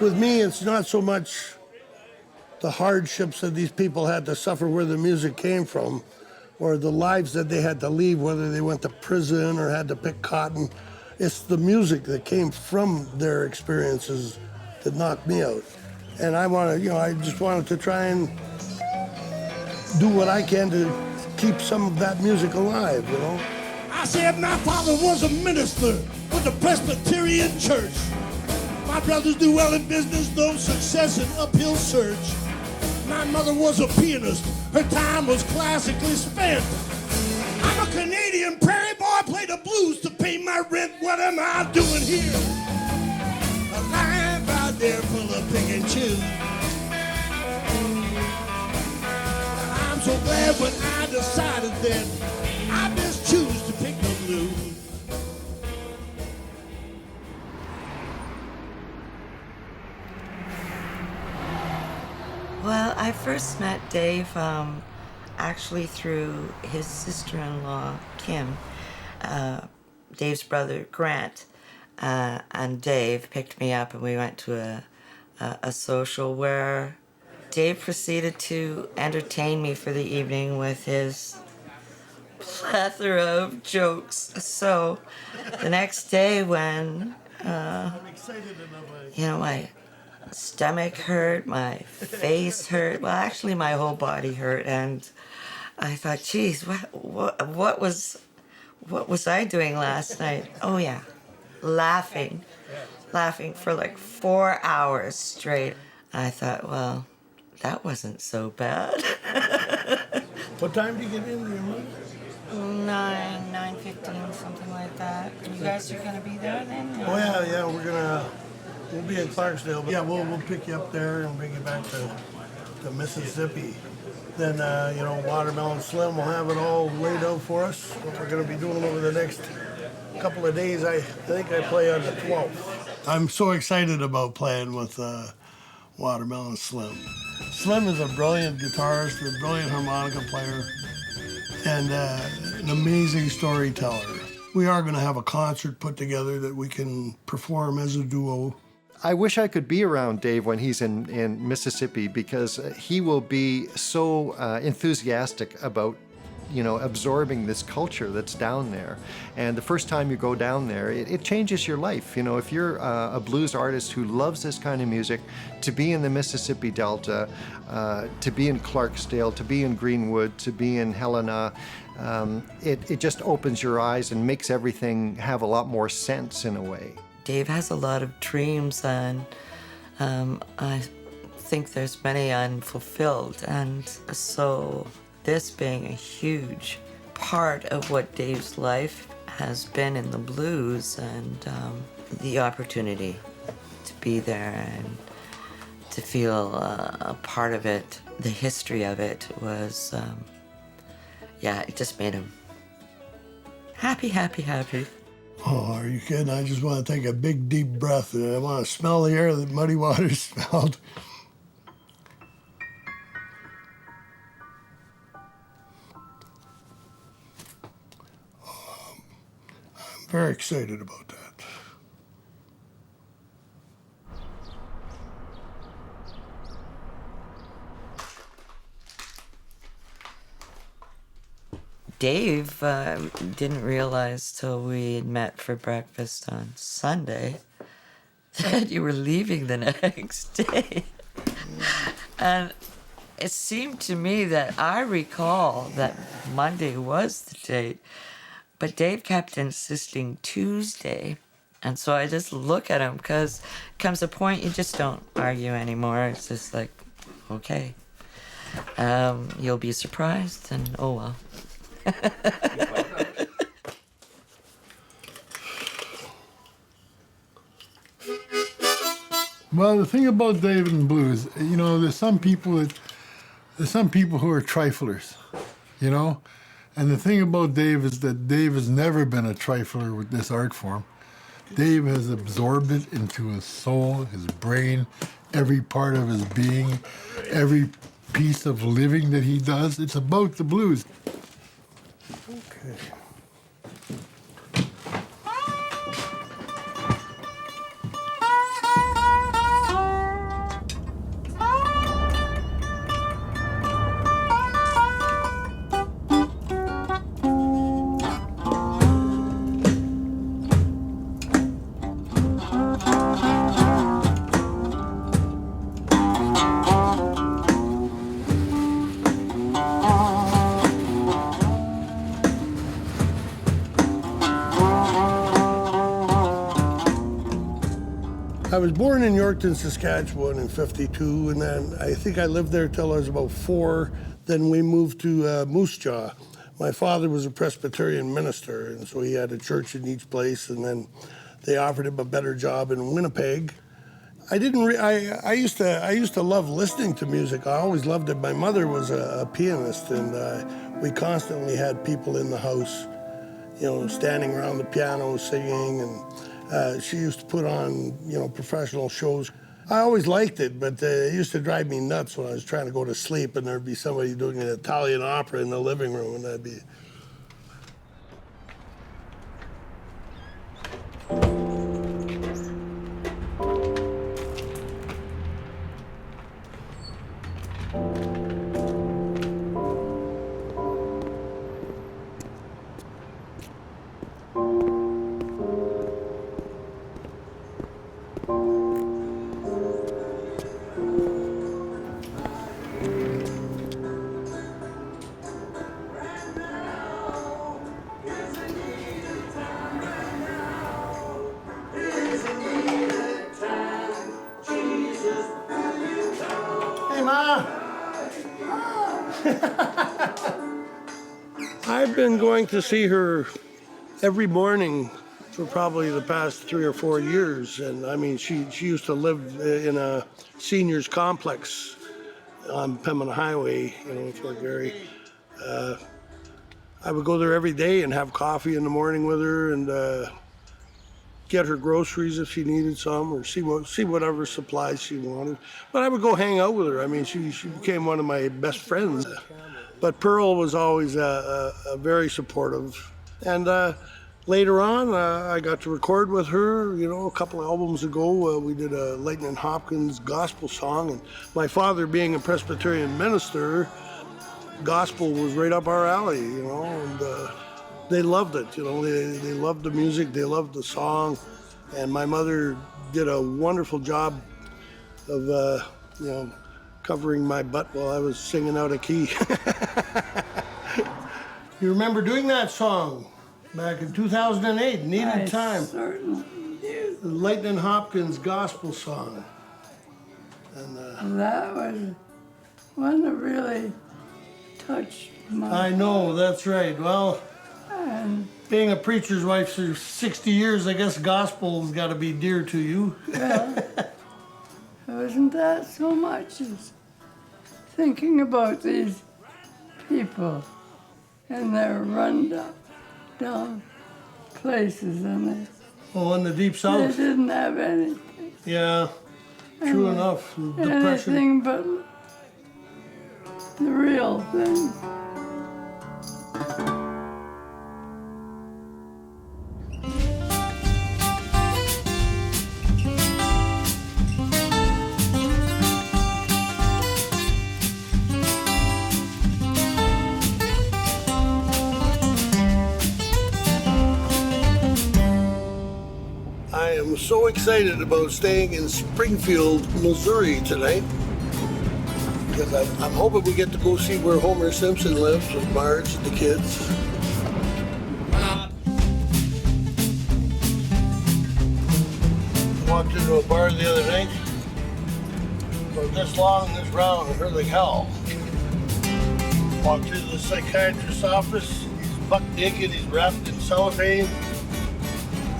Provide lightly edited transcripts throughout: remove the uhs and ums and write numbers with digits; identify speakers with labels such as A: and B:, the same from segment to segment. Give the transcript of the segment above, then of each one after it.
A: With me, it's not so much the hardships that these people had to suffer where the music came from, or the lives that they had to leave, whether they went to prison or had to pick cotton. It's the music that came from their experiences that knocked me out. And I just wanted to try and do what I can to keep some of that music alive,
B: I said my father was a minister with the Presbyterian Church. My brothers do well in business, no success in uphill search. My mother was a pianist, her time was classically spent. I'm a Canadian prairie boy, play the blues to pay my rent. What am I doing here? A life out there full of pick and choose. I'm so glad when I decided that I just choose to pick the blues.
C: Well, I first met Dave actually through his sister-in-law, Kim, Dave's brother, Grant, and Dave picked me up and we went to a social where Dave proceeded to entertain me for the evening with his plethora of jokes. So the next day when, my stomach hurt, my face hurt, well, actually my whole body hurt, and I thought, geez, what was I doing last night? Oh yeah, laughing for like 4 hours straight. I thought, well, that wasn't so bad.
A: What time do you get in? Do you remember?
C: 9:15, something like that. You guys are gonna be there then?
A: Oh yeah, we'll be in Clarksdale. But yeah, we'll pick you up there and bring you back to Mississippi. Then Watermelon Slim will have it all laid out for us. What we're gonna be doing over the next couple of days. I think I play on the 12th. I'm so excited about playing with Watermelon Slim. Slim is a brilliant guitarist, a brilliant harmonica player, and an amazing storyteller. We are going to have a concert put together that we can perform as a duo.
D: I wish I could be around Dave when he's in Mississippi, because he will be so enthusiastic about absorbing this culture that's down there. And the first time you go down there, it changes your life. If you're a blues artist who loves this kind of music, to be in the Mississippi Delta, to be in Clarksdale, to be in Greenwood, to be in Helena, it just opens your eyes and makes everything have a lot more sense in a way.
C: Dave has a lot of dreams, and I think there's many unfulfilled, and so this being a huge part of what Dave's life has been in the blues, and the opportunity to be there and to feel a part of it, the history of it was, it just made him happy.
A: Oh, are you kidding? I just want to take a big, deep breath, and I want to smell the air that Muddy Waters smelled. I'm very excited about that.
C: Dave didn't realize till we had met for breakfast on Sunday that you were leaving the next day. And it seemed to me that I recall that Monday was the date, but Dave kept insisting Tuesday. And so I just look at him, because comes a point you just don't argue anymore. It's just like, okay, you'll be surprised, and oh well.
E: Well, the thing about David and blues, there's some people who are triflers, and the thing about Dave is that Dave has never been a trifler with this art form. Dave has absorbed it into his soul, his brain, every part of his being, every piece of living that he does. It's about the blues.
A: Okay. was born in Yorkton, Saskatchewan in '52, and then I think I lived there till I was about 4. Then we moved to Moose Jaw. My father was a Presbyterian minister, and so he had a church in each place, and then they offered him a better job in Winnipeg. I used to love listening to music. I always loved it. My mother was a pianist, and we constantly had people in the house, standing around the piano singing, and she used to put on, professional shows. I always liked it, but it used to drive me nuts when I was trying to go to sleep and there'd be somebody doing an Italian opera in the living room, and I'd be... Hey, Ma! I've been going to see her every morning for probably the past 3 or 4 years. And I mean, she used to live in a seniors complex on Pembina Highway, in Fort Garry. I would go there every day and have coffee in the morning with her and get her groceries if she needed some, or see whatever supplies she wanted. But I would go hang out with her. I mean, she became one of my best friends. But Pearl was always very supportive. And later on, I got to record with her, a couple of albums ago. We did a Lightnin' Hopkins gospel song. And my father being a Presbyterian minister, gospel was right up our alley, and they loved it, they loved the music, they loved the song, and my mother did a wonderful job of, covering my butt while I was singing out of key. You remember doing that song back in 2008, Needed Time?
F: Certainly do.
A: The Lightnin' Hopkins gospel song. And
F: That was one that really touched my...
A: I know, that's right. Well,
F: And
A: being a preacher's wife for 60 years, I guess gospel's got to be dear to you.
F: well, it wasn't that so much as thinking about these people and their run-down places, and
A: Oh, in the deep
F: they
A: south.
F: didn't have anything,
A: Yeah, true enough. Depression.
F: anything but the real thing.
A: I am so excited about staying in Springfield, Missouri tonight, because I'm hoping we get to go see where Homer Simpson lives with Marge and the kids. Walked into a bar the other night. About this long, this round, hurt like hell. Walked into the psychiatrist's office. He's buck naked. He's wrapped in cellophane.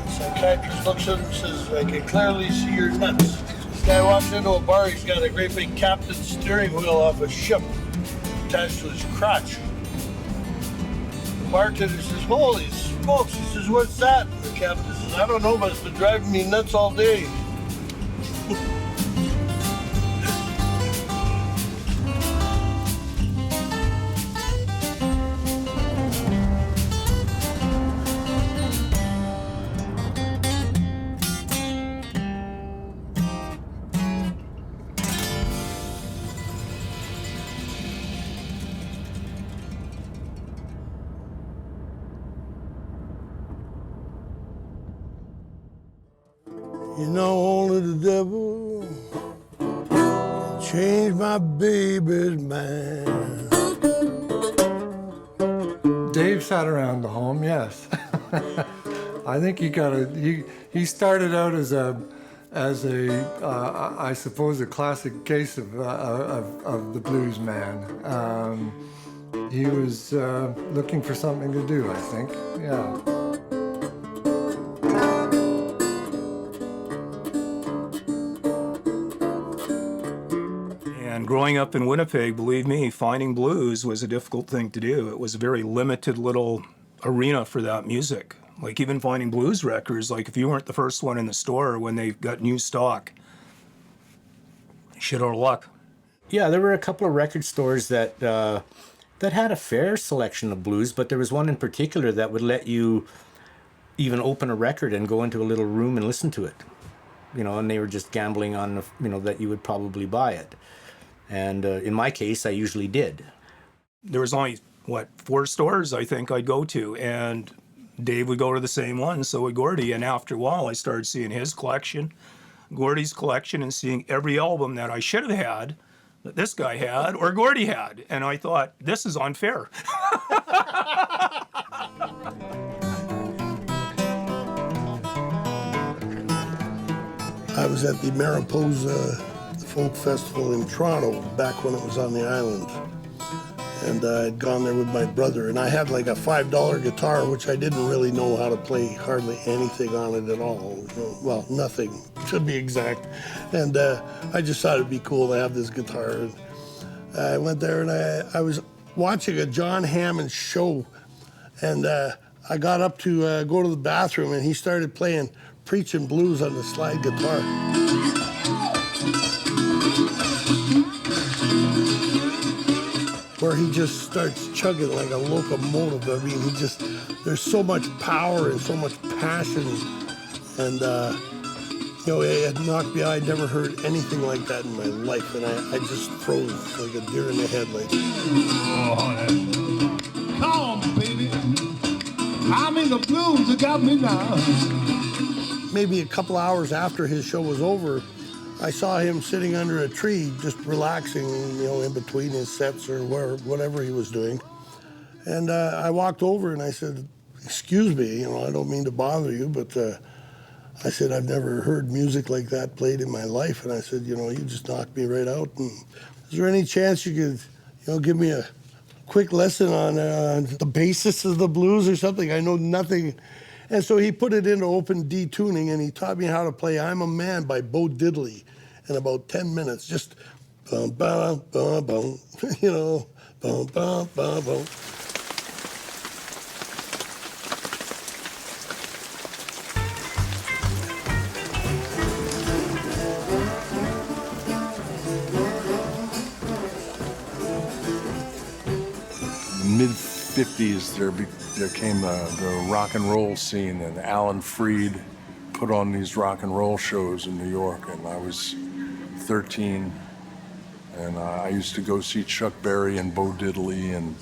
A: The psychiatrist looks at him and says, "I can clearly see your nuts." This guy walks into a bar. He's got a great big captain's steering wheel off a ship attached to his crotch. The bartender says, "Holy smokes!" He says, "What's that?" And the captain says, "I don't know, but it's been driving me nuts all day." You know, only the devil can change my baby's mind.
G: Dave sat around the home, yes. I think he started out as a as I suppose, a classic case of the blues man. He was looking for something to do, I think. Yeah.
H: And growing up in Winnipeg, believe me, finding blues was a difficult thing to do. It was a very limited little arena for that music. Like even finding blues records, like if you weren't the first one in the store when they got new stock, shit out of luck.
I: Yeah, there were a couple of record stores that had a fair selection of blues, but there was one in particular that would let you even open a record and go into a little room and listen to it. You know, and they were just gambling on, you know, that you would probably buy it. And in my case, I usually did.
H: There was only, 4 stores I think I'd go to, and Dave would go to the same one, so would Gordy. And after a while, I started seeing his collection, Gordy's collection, and seeing every album that I should have had, that this guy had, or Gordy had. And I thought, this is unfair.
A: I was at the Mariposa Folk Festival in Toronto back when it was on the island. And I'd gone there with my brother, and I had like a $5 guitar, which I didn't really know how to play hardly anything on it at all. Well, nothing, to be exact. And I just thought it'd be cool to have this guitar. And I went there, and I was watching a John Hammond show, and I got up to go to the bathroom, and he started playing Preaching Blues on the slide guitar. Where he just starts chugging like a locomotive. I mean, there's so much power and so much passion. And, you know, it knocked me out. I'd never heard anything like that in my life. And I just froze like a deer in the headlights.
B: Come on, baby. I'm in the blues. It got me now.
A: Maybe a couple hours after his show was over, I saw him sitting under a tree, just relaxing, you know, in between his sets or whatever he was doing. And I walked over and I said, "Excuse me, you know, I don't mean to bother you, but I said, I've never heard music like that played in my life." And I said, "You know, you just knocked me right out. And is there any chance you could, you know, give me a quick lesson on the basis of the blues or something? I know nothing." And so he put it into open D tuning, and he taught me how to play "I'm a Man" by Bo Diddley in about 10 minutes. Just bum, bum, bum, bum, you know, bum, bum, bum, bum.
J: Mid-50s, there came the rock and roll scene, and Alan Freed put on these rock and roll shows in New York, and I was 13, and I used to go see Chuck Berry and Bo Diddley, and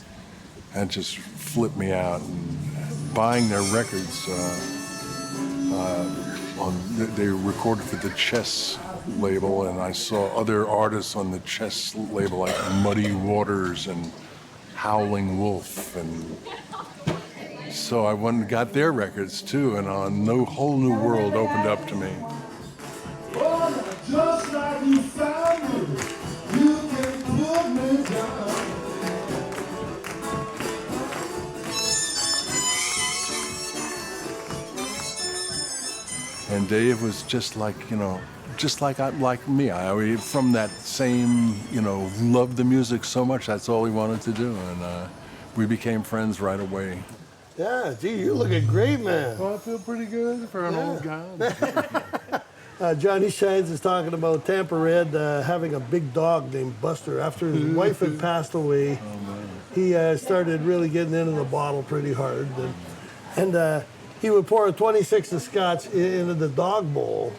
J: that just flipped me out. And buying their records, they recorded for the Chess label, and I saw other artists on the Chess label like Muddy Waters and Howling Wolf, and so I went and got their records too, and a whole new world opened up to me.
B: Just like you found me, you can put me down.
J: And Dave was just like, you know, just like me. From that same, you know, loved the music so much, that's all he wanted to do, and we became friends right away.
A: Yeah, gee, you're looking great, man.
J: Well, I feel pretty good for an old guy.
A: Johnny Shines is talking about Tampa Red having a big dog named Buster. After his wife had passed away, he started really getting into the bottle pretty hard. And he would pour a 26 of scotch into the dog bowl,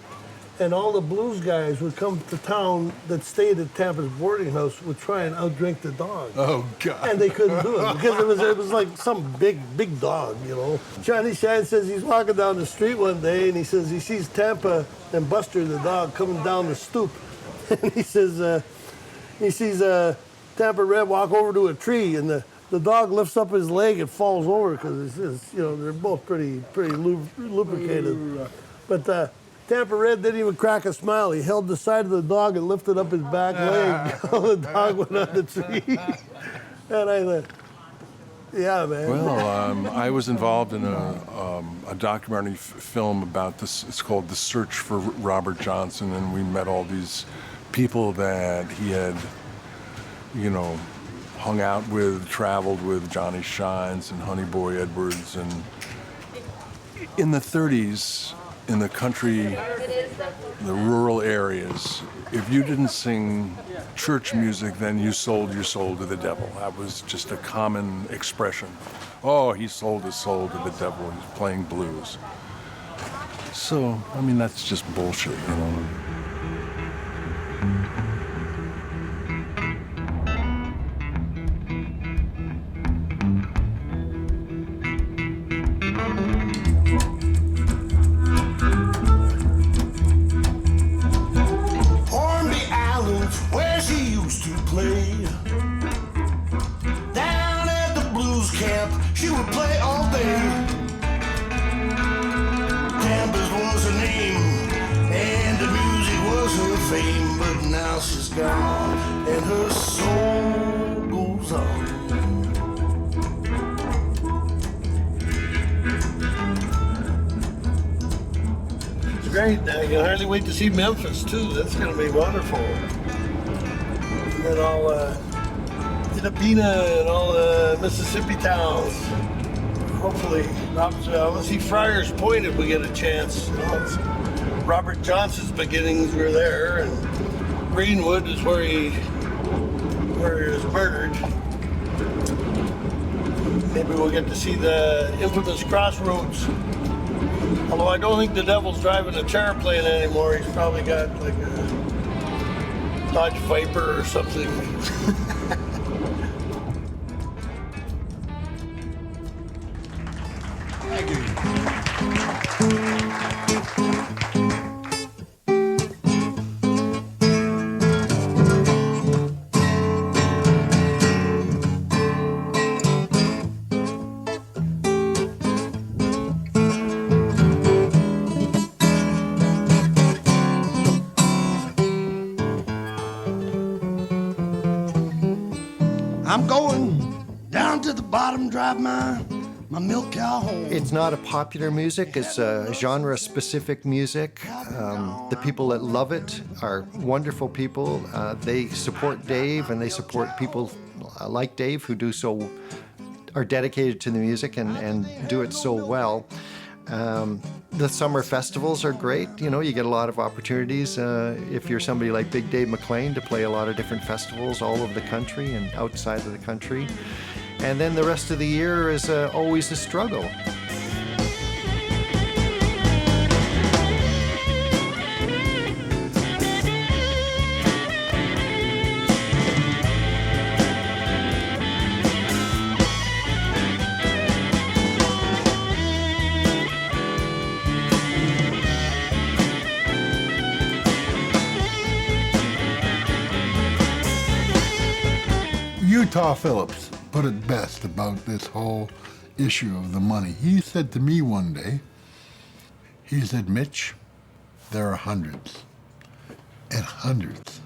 A: and all the blues guys would come to town that stayed at Tampa's boarding house would try and outdrink the dog.
J: Oh, God.
A: And they couldn't do it because it was like some big dog, you know. Johnny Shine says he's walking down the street one day and he says he sees Tampa and Buster the dog coming down the stoop. And he says he sees Tampa Red walk over to a tree, and the dog lifts up his leg and falls over because it's, you know, they're both pretty lubricated. But Tampa Red didn't even crack a smile. He held the side of the dog and lifted up his back leg. The dog went on the tree. And I thought, yeah, man.
J: Well, I was involved in a documentary film about this. It's called The Search for Robert Johnson, and we met all these people that he had, you know, hung out with, traveled with, Johnny Shines and Honey Boy Edwards. And in the 30s, in the country, the rural areas, if you didn't sing church music, then you sold your soul to the devil. That was just a common expression. Oh, he sold his soul to the devil. He's playing blues. So, I mean, that's just bullshit, you know.
B: Hornby Island, where she used to play. Down at the blues camp, she would play all day. Tampa's was her name, and the music was her fame. But now she's gone, and her soul goes on.
A: It's great. I can hardly wait to see Memphis, too. That's going to be wonderful. And then all Inapina and all the Mississippi towns. Hopefully, I want to see Friars Point if we get a chance. You know, it's Robert Johnson's beginnings were there, and Greenwood is where he was murdered. Maybe we'll get to see the infamous Crossroads. Although I don't think the Devil's driving a Terraplane anymore. He's probably got like a Dodge Viper or something.
B: I'm going down to the bottom, drive my milk cow home.
D: It's not a popular music, it's a genre-specific music. The people that love it are wonderful people. They support Dave, and they support people like Dave who are dedicated to the music and do it so well. The summer festivals are great. You know, you get a lot of opportunities if you're somebody like Big Dave McLean to play a lot of different festivals all over the country and outside of the country. And then the rest of the year is always a struggle.
E: Utah Phillips put it best about this whole issue of the money. He said to me one day, he said, Mitch, there are hundreds and hundreds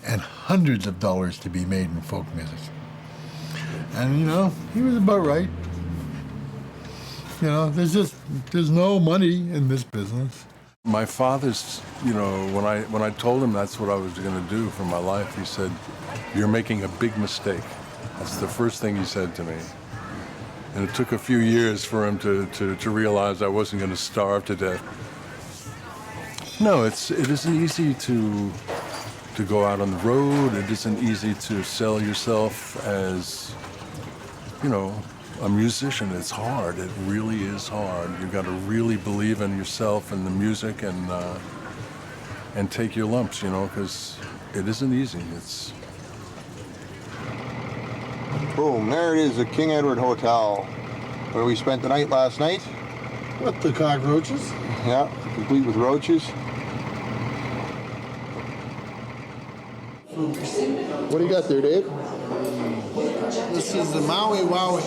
E: and hundreds of dollars to be made in folk music. And, you know, he was about right. You know, there's no money in this business.
J: My father's, you know, when I told him that's what I was going to do for my life, he said, "You're making a big mistake." That's the first thing he said to me. And it took a few years for him to realize I wasn't going to starve to death. No, it isn't easy to go out on the road. It isn't easy to sell yourself as, you know, a musician. It's hard. It really is hard. You've got to really believe in yourself and the music and take your lumps, you know, because it isn't easy. It's...
K: Boom, there it is, the King Edward Hotel, where we spent the night last night.
B: What, the cockroaches?
K: Yeah, complete with roaches. What do you got there, Dave?
A: This is the Maui Wowie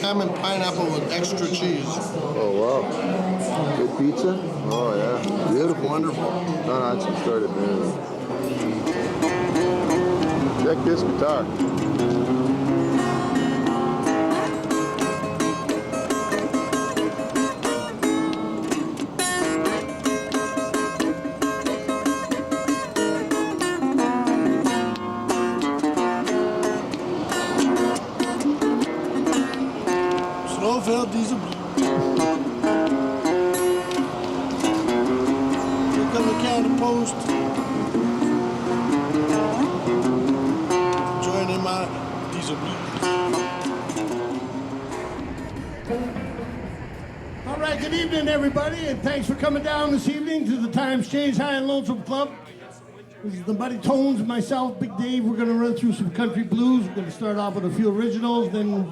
A: ham and pineapple with extra cheese.
K: Oh, wow. Good pizza? Oh, yeah. Beautiful.
A: Wonderful.
K: No, it's started moving. Check this guitar.
B: Snowfield diesel. Here come the counter post. Joining my diesel beat. All right, good evening, everybody, and thanks for coming down this evening to the Times Change High and Lonesome Club. This is the Buddy Tones, myself, Big Dave. We're going to run through some country blues. We're going to start off with a few originals, then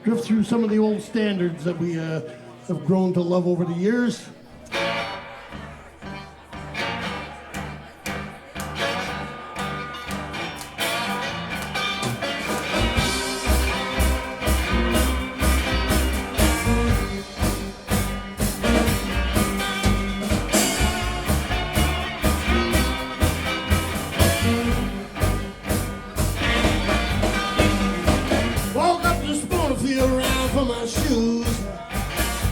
B: drift through some of the old standards that we have grown to love over the years. Woke up this morning, feel around for my shoes.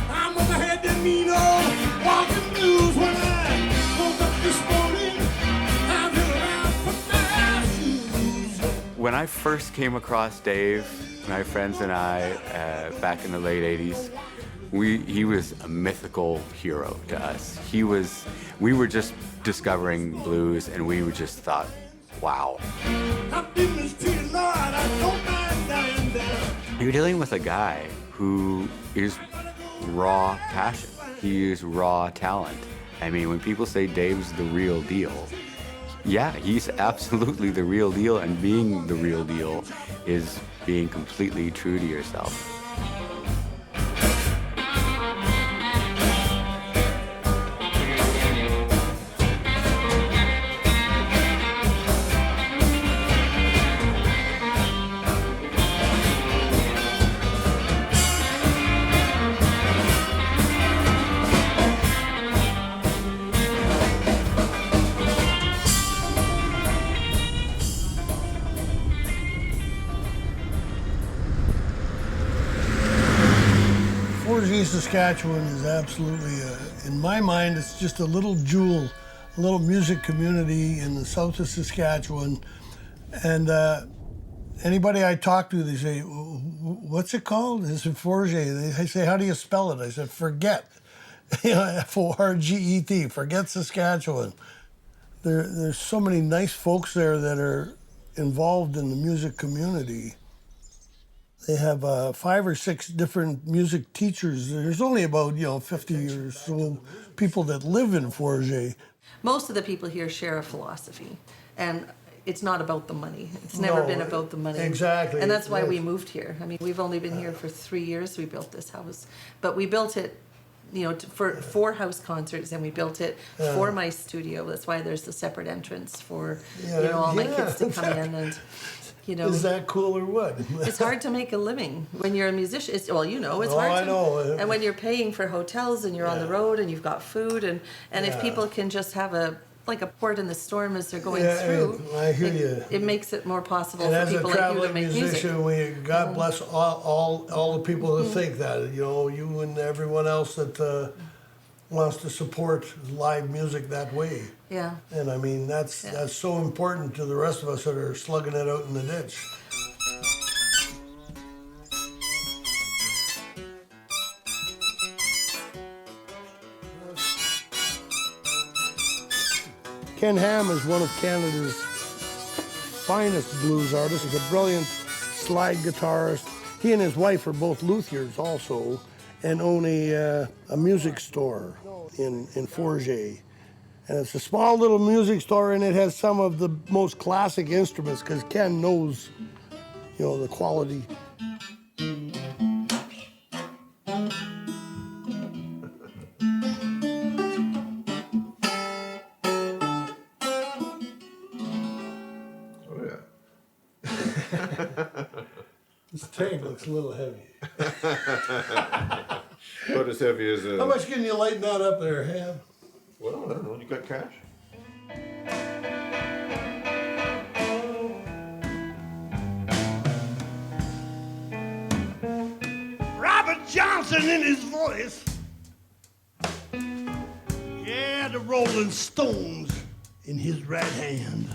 B: I'm gonna head to Nino, walking blues. When I woke up this morning, I feel around for my shoes.
L: When I first came across Dave, my friends and I, back in the late 80s, he was a mythical hero to us. We were just discovering blues, and we just thought, wow.
B: I've been mistreated, Lord, I don't mind dying down.
L: You're dealing with a guy who is raw passion. He is raw talent. I mean, when people say Dave's the real deal, yeah, he's absolutely the real deal, and being the real deal is being completely true to yourself.
A: Forgy, Saskatchewan is absolutely, in my mind, it's just a little jewel, a little music community in the south of Saskatchewan. And anybody I talk to, they say, what's it called? It's Forgy. They say, how do you spell it? I said, forget. F-O-R-G-E-T, forget Saskatchewan. There's so many nice folks there that are involved in the music community. They have 5 or 6 different music teachers. There's only about 50 or so people that live in Forgy.
M: Most of the people here share a philosophy, and it's not about the money. It's never been about the money.
A: Exactly.
M: And that's why we moved here. I mean, we've only been here for 3 years. We built this house, but we built it, for house concerts, and we built it for my studio. That's why there's the separate entrance for all my kids to come in and.
A: Is that cool or what?
M: It's hard to make a living when you're a musician. It's hard
A: I
M: to.
A: know.
M: And when you're paying for hotels and you're on the road and you've got food and if people can just have a port in the storm as they're going through,
A: I hear you.
M: It makes it more possible
A: And
M: for people
A: as a
M: like you to
A: traveling
M: make
A: musician,
M: music.
A: God bless all the people that think that. You and everyone else that wants to support live music that way.
M: Yeah.
A: And I mean, that's so important to the rest of us that are slugging it out in the ditch. Ken Ham is one of Canada's finest blues artists. He's a brilliant slide guitarist. He and his wife are both luthiers also, and own a music store in Forgy. And it's a small little music store, and it has some of the most classic instruments because Ken knows, the quality.
K: Oh, yeah.
A: tank looks a little heavy.
N: About as heavy as a...
A: How much can you lighten that up there, Ham?
N: Well, I don't know. You got cash?
B: Robert Johnson in his voice. Yeah, the Rolling Stones in his right hand.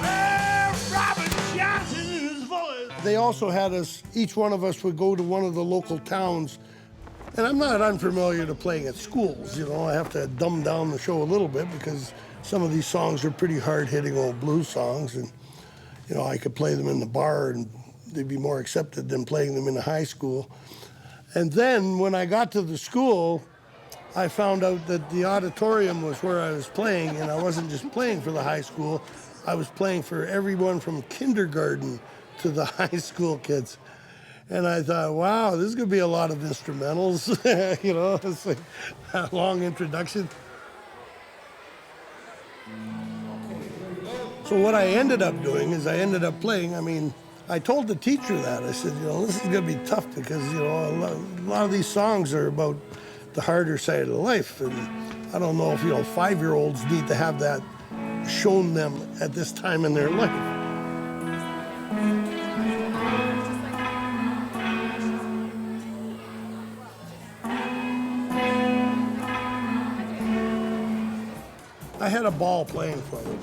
B: Well, Robert Johnson in his voice.
A: They also had us, each one of us would go to one of the local towns. And I'm not unfamiliar to playing at schools, you know, I have to dumb down the show a little bit because some of these songs are pretty hard-hitting old blues songs, and, you know, I could play them in the bar and they'd be more accepted than playing them in the high school. And then when I got to the school, I found out that the auditorium was where I was playing, and I wasn't just playing for the high school, I was playing for everyone from kindergarten to the high school kids. And I thought, wow, this is gonna be a lot of instrumentals, you know, it's like a long introduction. So what I ended up doing is I ended up playing, I mean, I told the teacher that. I said, you know, this is gonna be tough because, you know, a lot of these songs are about the harder side of life. And I don't know if, you know, 5-year-olds need to have that shown them at this time in their life. I had a ball playing for them,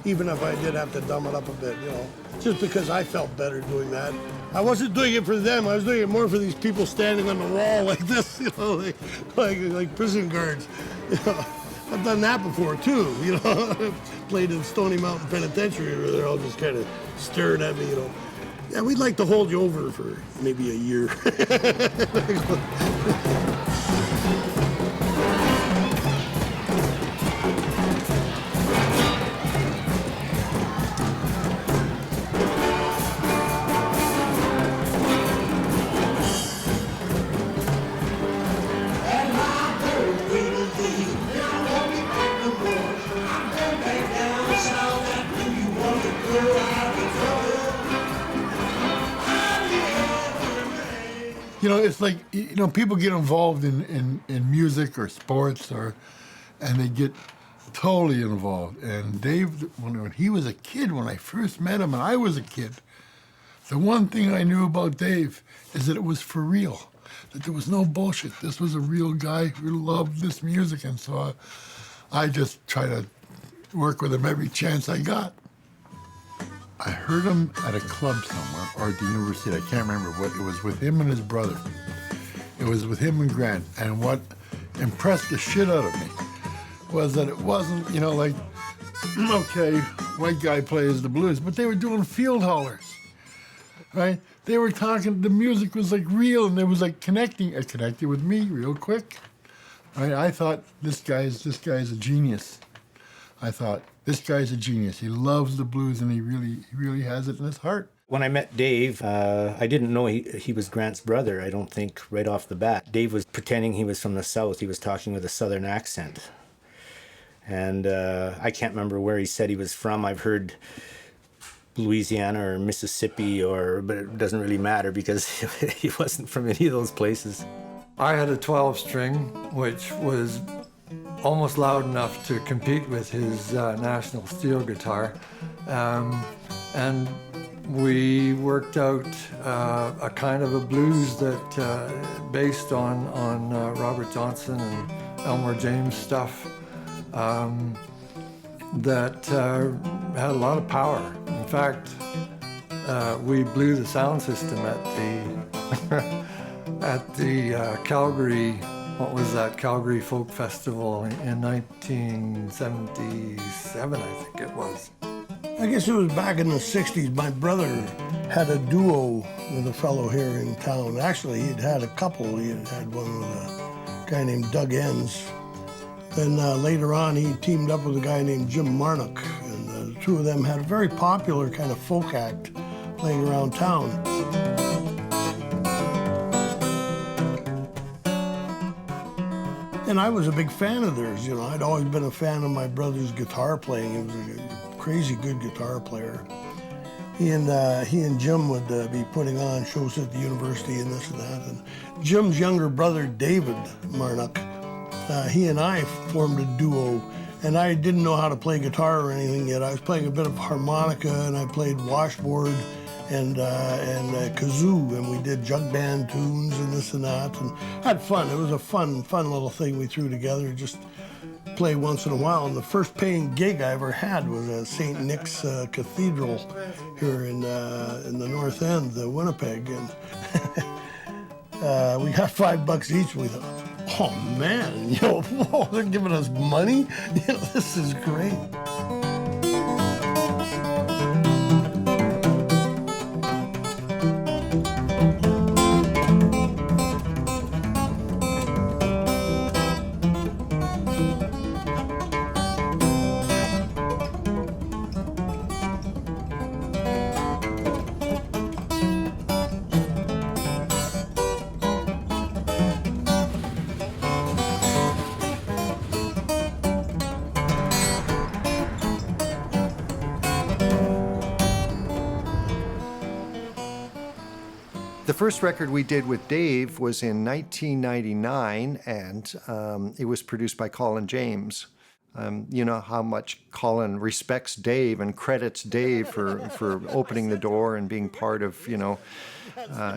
A: even if I did have to dumb it up a bit, you know, just because I felt better doing that. I wasn't doing it for them, I was doing it more for these people standing on the wall like this, you know, like prison guards. You know, I've done that before too, you know. Played in Stony Mountain Penitentiary where they're all just kind of staring at me, you know. Yeah, we'd like to hold you over for maybe a year.
E: You know, it's like, you know, people get involved in music or sports, and they get totally involved. And Dave, when he was a kid, when I first met him and I was a kid, the one thing I knew about Dave is that it was for real, that there was no bullshit. This was a real guy who loved this music, and so I just try to work with him every chance I got. I heard him at a club somewhere, or at the university, I can't remember what, it was with him and his brother. It was with him and Grant, and what impressed the shit out of me was that it wasn't, you know, like, okay, white guy plays the blues, but they were doing field hollers, right? They were talking, the music was like real, and it was like connecting, it connected with me real quick. Right? I thought, this guy's a genius. I thought, this guy's a genius. He loves the blues, and he really has it in his heart.
I: When I met Dave, I didn't know he was Grant's brother, I don't think, right off the bat. Dave was pretending he was from the South. He was talking with a Southern accent. And I can't remember where he said he was from. I've heard Louisiana or Mississippi, but it doesn't really matter because he wasn't from any of those places.
G: I had a 12-string, which was almost loud enough to compete with his National Steel guitar. And we worked out a kind of a blues that based on Robert Johnson and Elmore James stuff that had a lot of power. In fact, we blew the sound system at the Calgary, what was that, Calgary Folk Festival in 1977, I think it was.
A: I guess it was back in the 60s. My brother had a duo with a fellow here in town. Actually, he'd had a couple. He had one with a guy named Doug Enns. Then later on, he teamed up with a guy named Jim Marnock. And the two of them had a very popular kind of folk act playing around town. And I was a big fan of theirs, you know. I'd always been a fan of my brother's guitar playing. He was a crazy good guitar player. He and Jim would be putting on shows at the university and this and that. And Jim's younger brother, David Marnock, he and I formed a duo. And I didn't know how to play guitar or anything yet. I was playing a bit of harmonica, and I played washboard and kazoo, and we did jug band tunes and this and that, and had fun. It was a fun little thing we threw together, just play once in a while. And the first paying gig I ever had was at St. Nick's Cathedral here in the North End, Winnipeg, and we got $5 each. We thought, oh man, you know, whoa, they're giving us money? You know, this is great.
D: The first record we did with Dave was in 1999, and it was produced by Colin James. You know how much Colin respects Dave and credits Dave for opening the door and being part of, you know,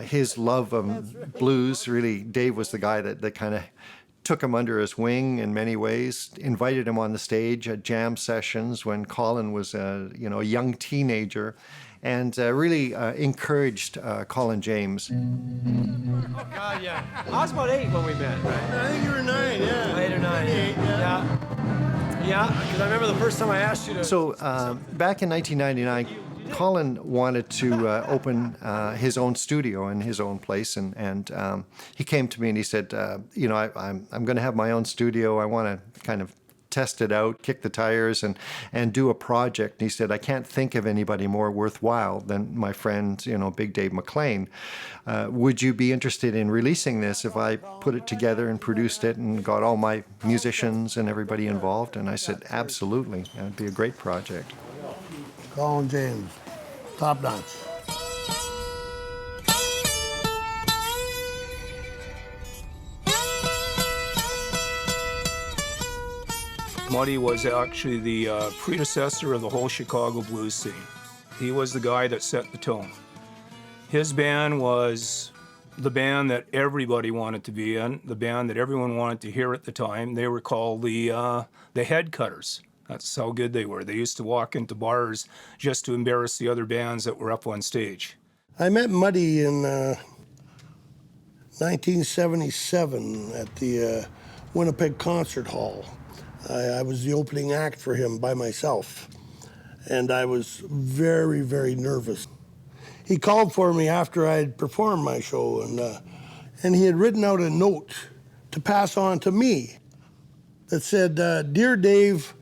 D: his love of blues. Really, Dave was the guy that kind of took him under his wing in many ways, invited him on the stage at jam sessions when Colin was a young teenager, and really encouraged Colin James.
O: Oh, God, yeah. I was about 8 when we met, right?
A: I think you were 9, yeah.
O: 8 or 9, yeah. Yeah, because I remember the first time I asked you to...
D: So back in 1999, Colin wanted to open his own studio in his own place, and he came to me and he said, I'm going to have my own studio. I want to kind of test it out, kick the tires, and do a project. And he said, I can't think of anybody more worthwhile than my friend, Big Dave McLean. Would you be interested in releasing this if I put it together and produced it and got all my musicians and everybody involved? And I said, absolutely. That'd be a great project.
A: Colin James, top notch.
H: Muddy was actually the predecessor of the whole Chicago blues scene. He was the guy that set the tone. His band was the band that everybody wanted to be in, the band that everyone wanted to hear at the time. They were called the Head Cutters. That's how good they were. They used to walk into bars just to embarrass the other bands that were up on stage.
A: I met Muddy in 1977 at the Winnipeg Concert Hall. I was the opening act for him by myself, and I was very, very nervous. He called for me after I had performed my show, and he had written out a note to pass on to me that said, Dear Dave,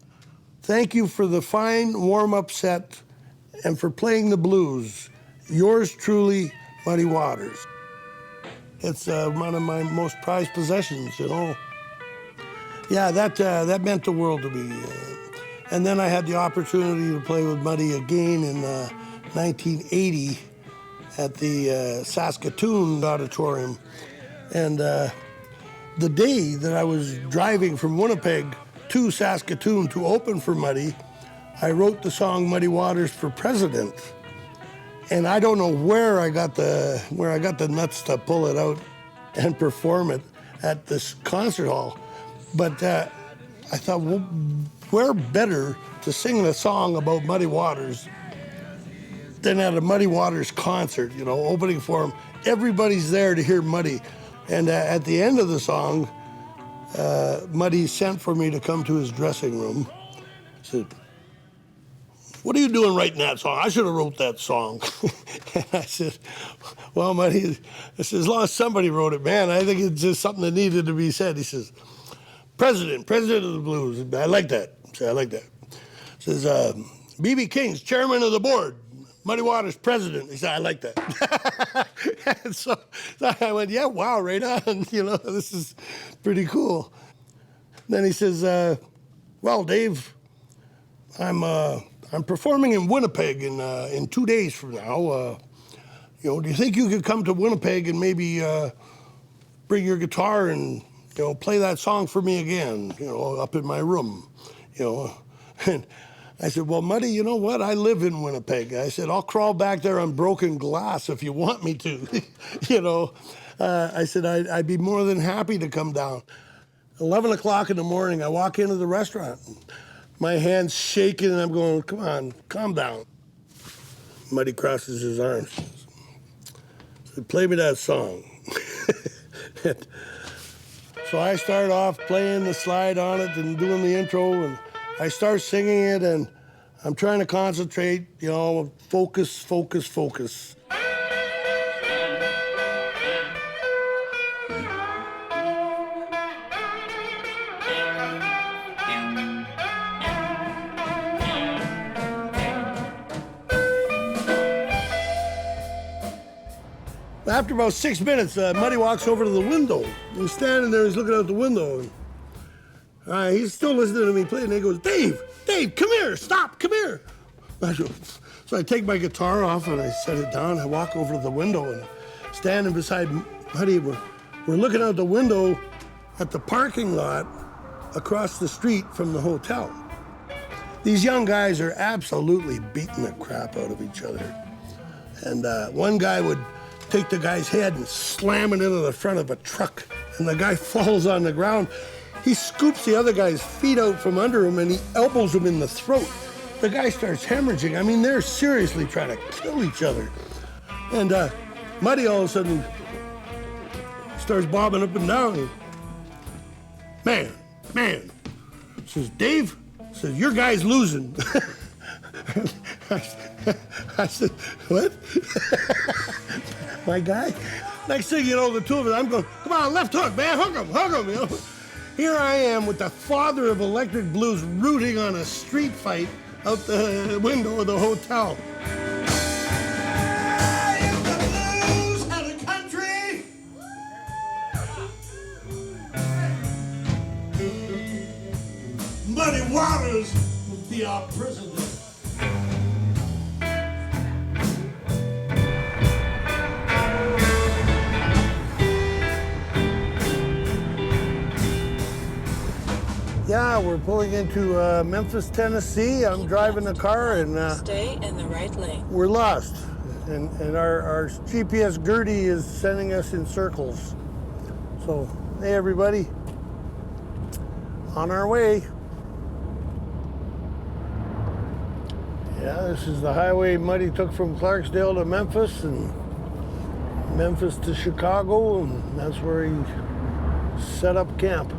A: thank you for the fine warm-up set and for playing the blues. Yours truly, Muddy Waters. It's one of my most prized possessions, Yeah, that meant the world to me. And then I had the opportunity to play with Muddy again in 1980 at the Saskatoon Auditorium. And the day that I was driving from Winnipeg to Saskatoon to open for Muddy, I wrote the song Muddy Waters for President. And I don't know where I got the nuts to pull it out and perform it at this concert hall. But I thought, well, where better to sing the song about Muddy Waters than at a Muddy Waters concert, opening for him. Everybody's there to hear Muddy. And at the end of the song, Muddy sent for me to come to his dressing room. He said, what are you doing writing that song? I should have wrote that song. And I said, well, Muddy, as long as somebody wrote it, man, I think it's just something that needed to be said. He says, President of the Blues. I like that. I like that. Says, B.B. King's chairman of the board. Muddy Waters president. He said, I like that. And so I went, yeah, wow, right on. This is pretty cool. Then he says, well, Dave, I'm performing in Winnipeg in 2 days from now. You know, do you think you could come to Winnipeg and maybe bring your guitar and, you know, play that song for me again, you know, up in my room, you know? And I said, well, Muddy, you know what? I live in Winnipeg. I said, I'll crawl back there on broken glass if you want me to, you know? I said, I'd be more than happy to come down. 11 o'clock in the morning, I walk into the restaurant. My hand's shaking, and I'm going, come on, calm down. Muddy crosses his arms. Said, play me that song. So I start off playing the slide on it and doing the intro, and I start singing it, and I'm trying to concentrate, you know, focus, focus, focus. After about 6 minutes, Muddy walks over to the window. He's standing there, he's looking out the window. And, he's still listening to me play, and he goes, Dave, come here, stop, come here. So I take my guitar off and I set it down. I walk over to the window and standing beside Muddy, we're looking out the window at the parking lot across the street from the hotel. These young guys are absolutely beating the crap out of each other. And one guy would take the guy's head and slam it into the front of a truck, and the guy falls on the ground. He scoops the other guy's feet out from under him, and he elbows him in the throat. The guy starts hemorrhaging. I mean, they're seriously trying to kill each other. And Muddy all of a sudden starts bobbing up and down. Man, says, Dave, says, your guy's losing. I said, what? My guy? Next thing you know, the two of us, I'm going, come on, left hook, man, hook him, you know. Here I am with the father of electric blues rooting on a street fight out the window of the hotel.
B: Muddy Waters would be our president.
A: Yeah, we're pulling into Memphis, Tennessee. I'm driving the car and
P: stay in the right lane.
A: We're lost. And our GPS Gertie is sending us in circles. So, hey everybody, on our way. Yeah, this is the highway Muddy took from Clarksdale to Memphis and Memphis to Chicago, and that's where he set up camp.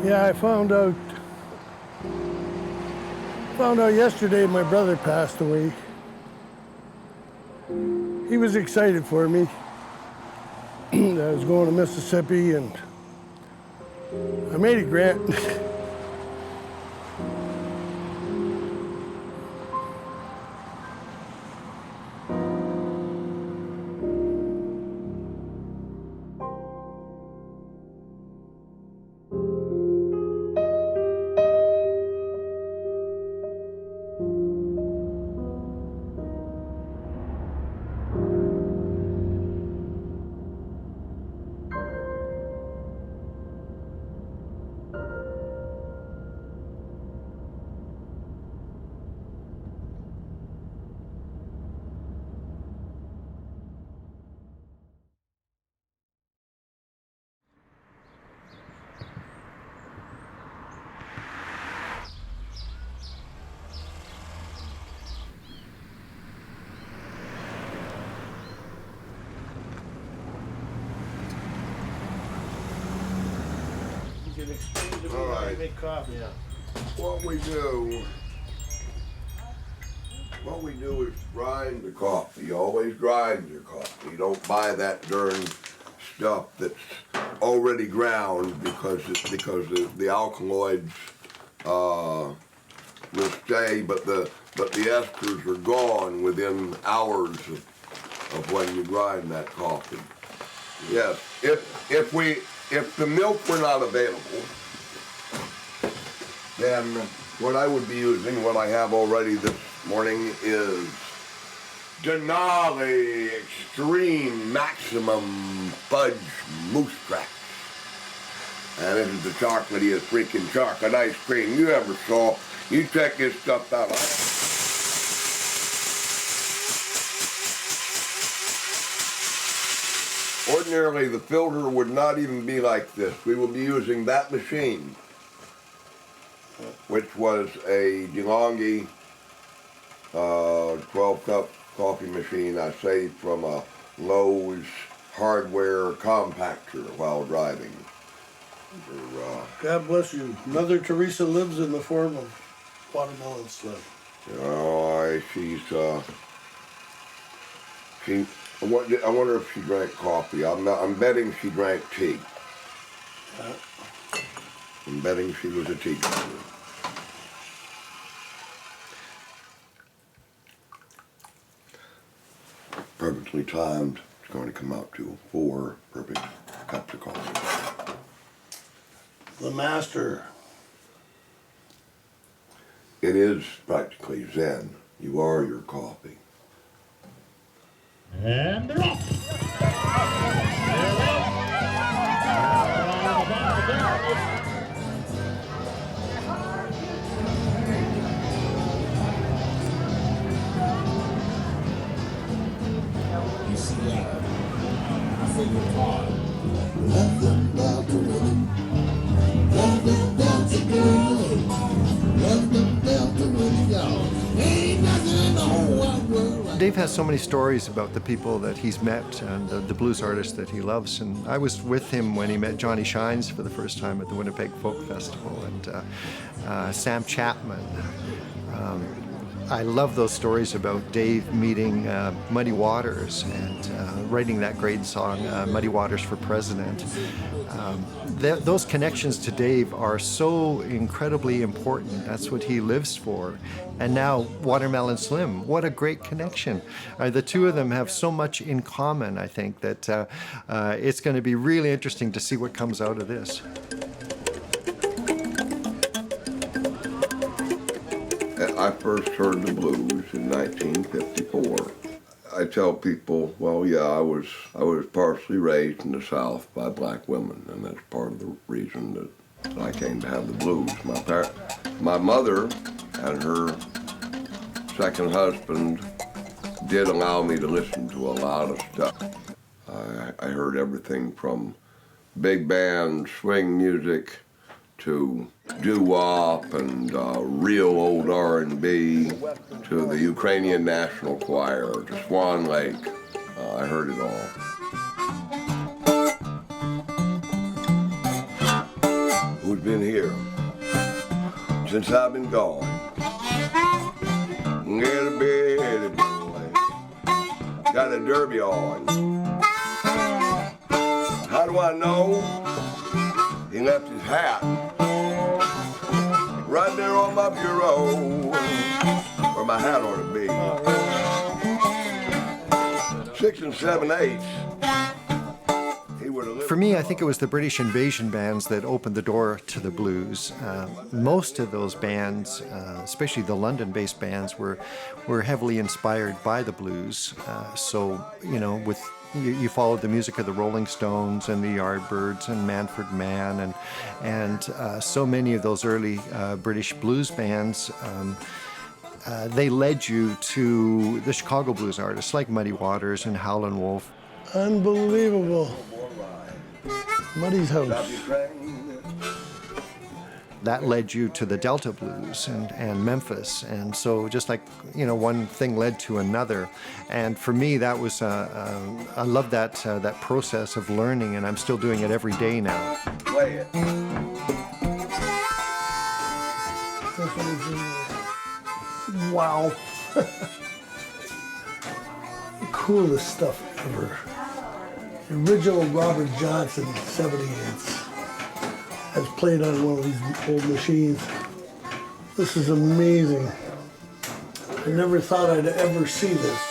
A: Yeah, I found out yesterday my brother passed away. He was excited for me. I was going to Mississippi and I made a grant.
N: All right.
A: Make coffee. Yeah.
N: What we do is grind the coffee. You always grind your coffee. You don't buy that darn stuff that's already ground because the alkaloids will stay, but the esters are gone within hours of when you grind that coffee. Yes, if the milk were not available, then what I would be using, what I have already this morning, is Denali Extreme Maximum Fudge Mousse Tracks. And this is the chocolatiest freaking chocolate ice cream you ever saw. You check this stuff out. Ordinarily, the filter would not even be like this. We will be using that machine, which was a DeLonghi 12-cup coffee machine I saved from a Lowe's hardware compactor while driving.
A: God bless you. Mother Teresa lives in the form of Watermelon Slim.
N: Oh, I wonder if she drank coffee. I'm betting she drank tea. I'm betting she was a tea drinker. Perfectly timed. It's going to come out to 4 perfect cups of coffee.
A: The master.
N: It is practically Zen. You are your coffee.
B: And they're off. You see that? I say your part. Let them down to rhythm. Let them down to girl. Let them down to rhythm, y'all. Ain't nothing in the whole wide world.
D: Dave has so many stories about the people that he's met and the blues artists that he loves. And I was with him when he met Johnny Shines for the first time at the Winnipeg Folk Festival, and Sam Chapman. I love those stories about Dave meeting Muddy Waters and writing that great song, Muddy Waters for President. Those connections to Dave are so incredibly important. That's what he lives for. And now Watermelon Slim, what a great connection. The two of them have so much in common, I think, that it's going to be really interesting to see what comes out of this.
N: I first heard the blues in 1954. I tell people, well, yeah, I was partially raised in the South by black women, and that's part of the reason that I came to have the blues. My mother and her second husband did allow me to listen to a lot of stuff. I heard everything from big band swing music to doo-wop and real old R&B, to the Ukrainian National Choir, to Swan Lake. I heard it all. Who's been here since I've been gone? Get a bitty boy, got a derby on. How do I know? He left his hat right there on my bureau, where my hat ought to be. 6 and 7/8.
D: For me, I think it was the British invasion bands that opened the door to the blues. Most of those bands, especially the London-based bands, were heavily inspired by the blues. So, you know, you followed the music of the Rolling Stones and the Yardbirds and Manfred Mann and so many of those early British blues bands. They led you to the Chicago blues artists like Muddy Waters and Howlin' Wolf.
A: Unbelievable. Muddy's House.
D: That led you to the Delta Blues and Memphis. And so just like, you know, one thing led to another. And for me, that was, I love that process of learning, and I'm still doing it every day now.
N: Play it.
A: Wow. Coolest stuff ever. The original Robert Johnson 78s has played on one of these old machines. This is amazing. I never thought I'd ever see this.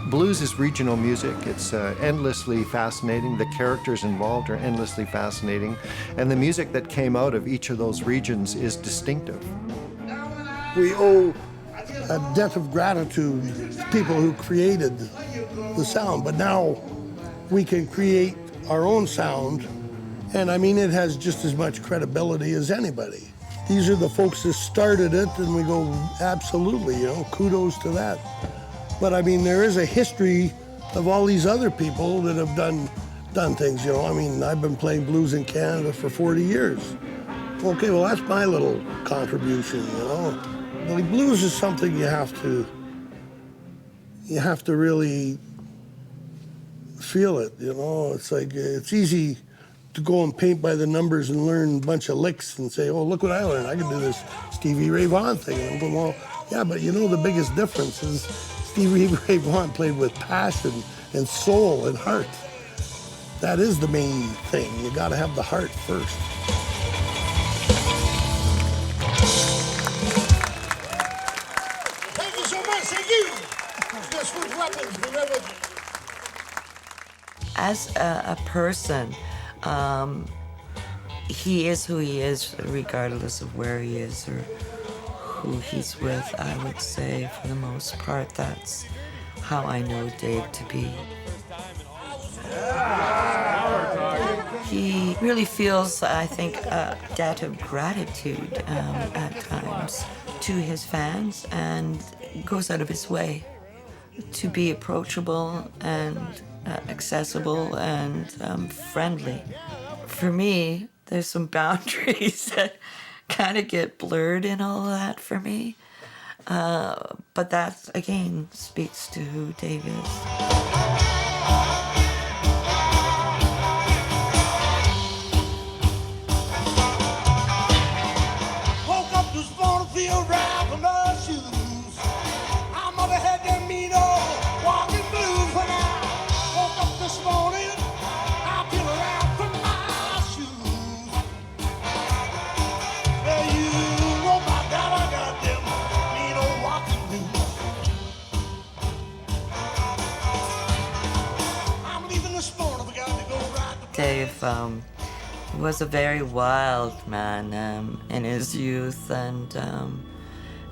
D: Blues is regional music. It's endlessly fascinating. The characters involved are endlessly fascinating. And the music that came out of each of those regions is distinctive.
A: We owe a debt of gratitude to people who created the sound, but now we can create our own sound, and I mean, it has just as much credibility as anybody. These are the folks that started it, and we go, absolutely, you know, kudos to that. But I mean, there is a history of all these other people that have done things, you know. I mean, I've been playing blues in Canada for 40 years. Okay, well, that's my little contribution, you know. Like, blues is something you have to really feel it, you know. It's like, it's easy to go and paint by the numbers and learn a bunch of licks and say, oh, look what I learned. I can do this Stevie Ray Vaughan thing. And I'm going, well, yeah, but you know the biggest difference is Stevie Ray Vaughan played with passion and soul and heart. That is the main thing. You got to have the heart first.
B: Thank you so much. Thank you. Just for weapons, remember.
C: As a person, he is who he is, regardless of where he is or who he's with. I would say, for the most part, that's how I know Dave to be. He really feels, I think, a debt of gratitude at times to his fans, and goes out of his way to be approachable and accessible and friendly. For me, there's some boundaries that kind of get blurred in all of that for me. But that, again, speaks to who Dave is.
B: Woke up this morning, feel right from my shoes. I mother had them mean old walking blues when I woke up this morning. I feel right from my shoes. Yeah, you know about that, I got them mean old walking blues. I'm leaving this morning, we got to go right to
C: Dave was a very wild man in his youth, and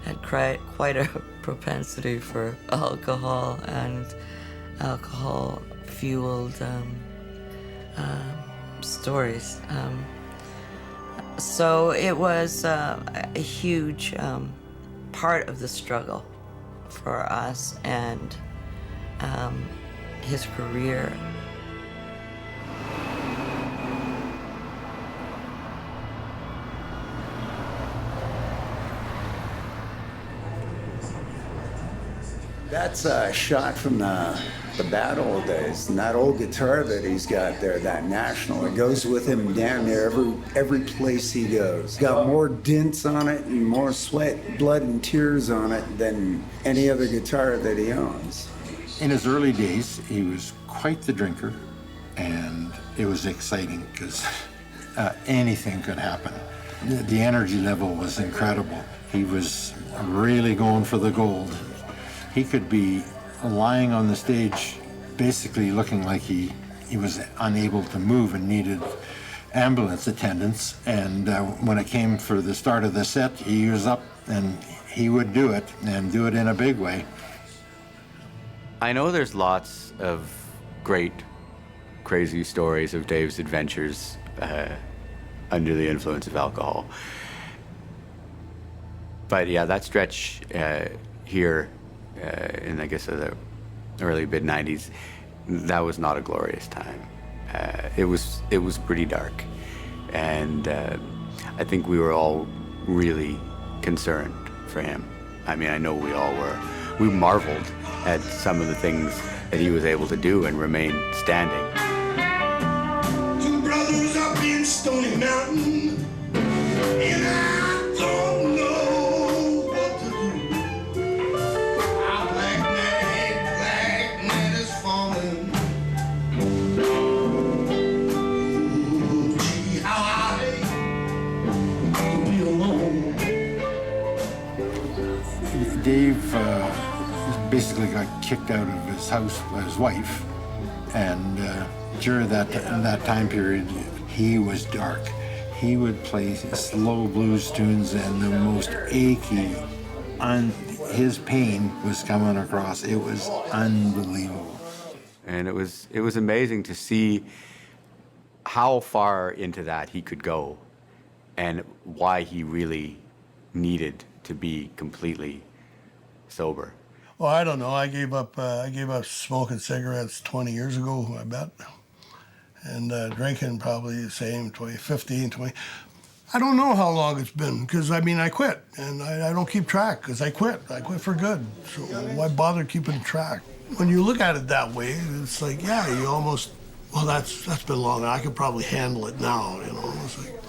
C: had quite a propensity for alcohol and alcohol-fueled stories. So it was a huge part of the struggle for us and his career.
Q: That's a shot from the bad old days. And that old guitar that he's got there, that National, it goes with him down there every place he goes. Got more dents on it and more sweat, blood, and tears on it than any other guitar that he owns.
R: In his early days, he was quite the drinker, and it was exciting because anything could happen. The energy level was incredible. He was really going for the gold. He could be lying on the stage, basically looking like he was unable to move and needed ambulance attendance. And when it came for the start of the set, he was up and he would do it, and do it in a big way.
L: I know there's lots of great, crazy stories of Dave's adventures under the influence of alcohol. But yeah, that stretch here in, I guess, the early mid-90s, that was not a glorious time. It was pretty dark. And I think we were all really concerned for him. I mean, I know we all were. We marveled at some of the things that he was able to do and remain standing.
B: Two brothers up in Stony Mountain, and I don't know what to do. Our black man is falling. Ooh, gee, how I hate to be alone.
R: Dave basically got kicked out of his house by his wife, and during that time period, he was dark. He would play slow blues tunes, and the most achy, his pain was coming across. It was unbelievable.
L: And it was amazing to see how far into that he could go and why he really needed to be completely sober.
A: Well, I don't know. I gave up smoking cigarettes 20 years ago, I bet. And drinking probably the same, 15, 20. I don't know how long it's been, because, I mean, I quit. And I don't keep track, because I quit. I quit for good. So why bother keeping track? When you look at it that way, it's like, yeah, you almost, well, that's been long. I could probably handle it now, you know. It's like,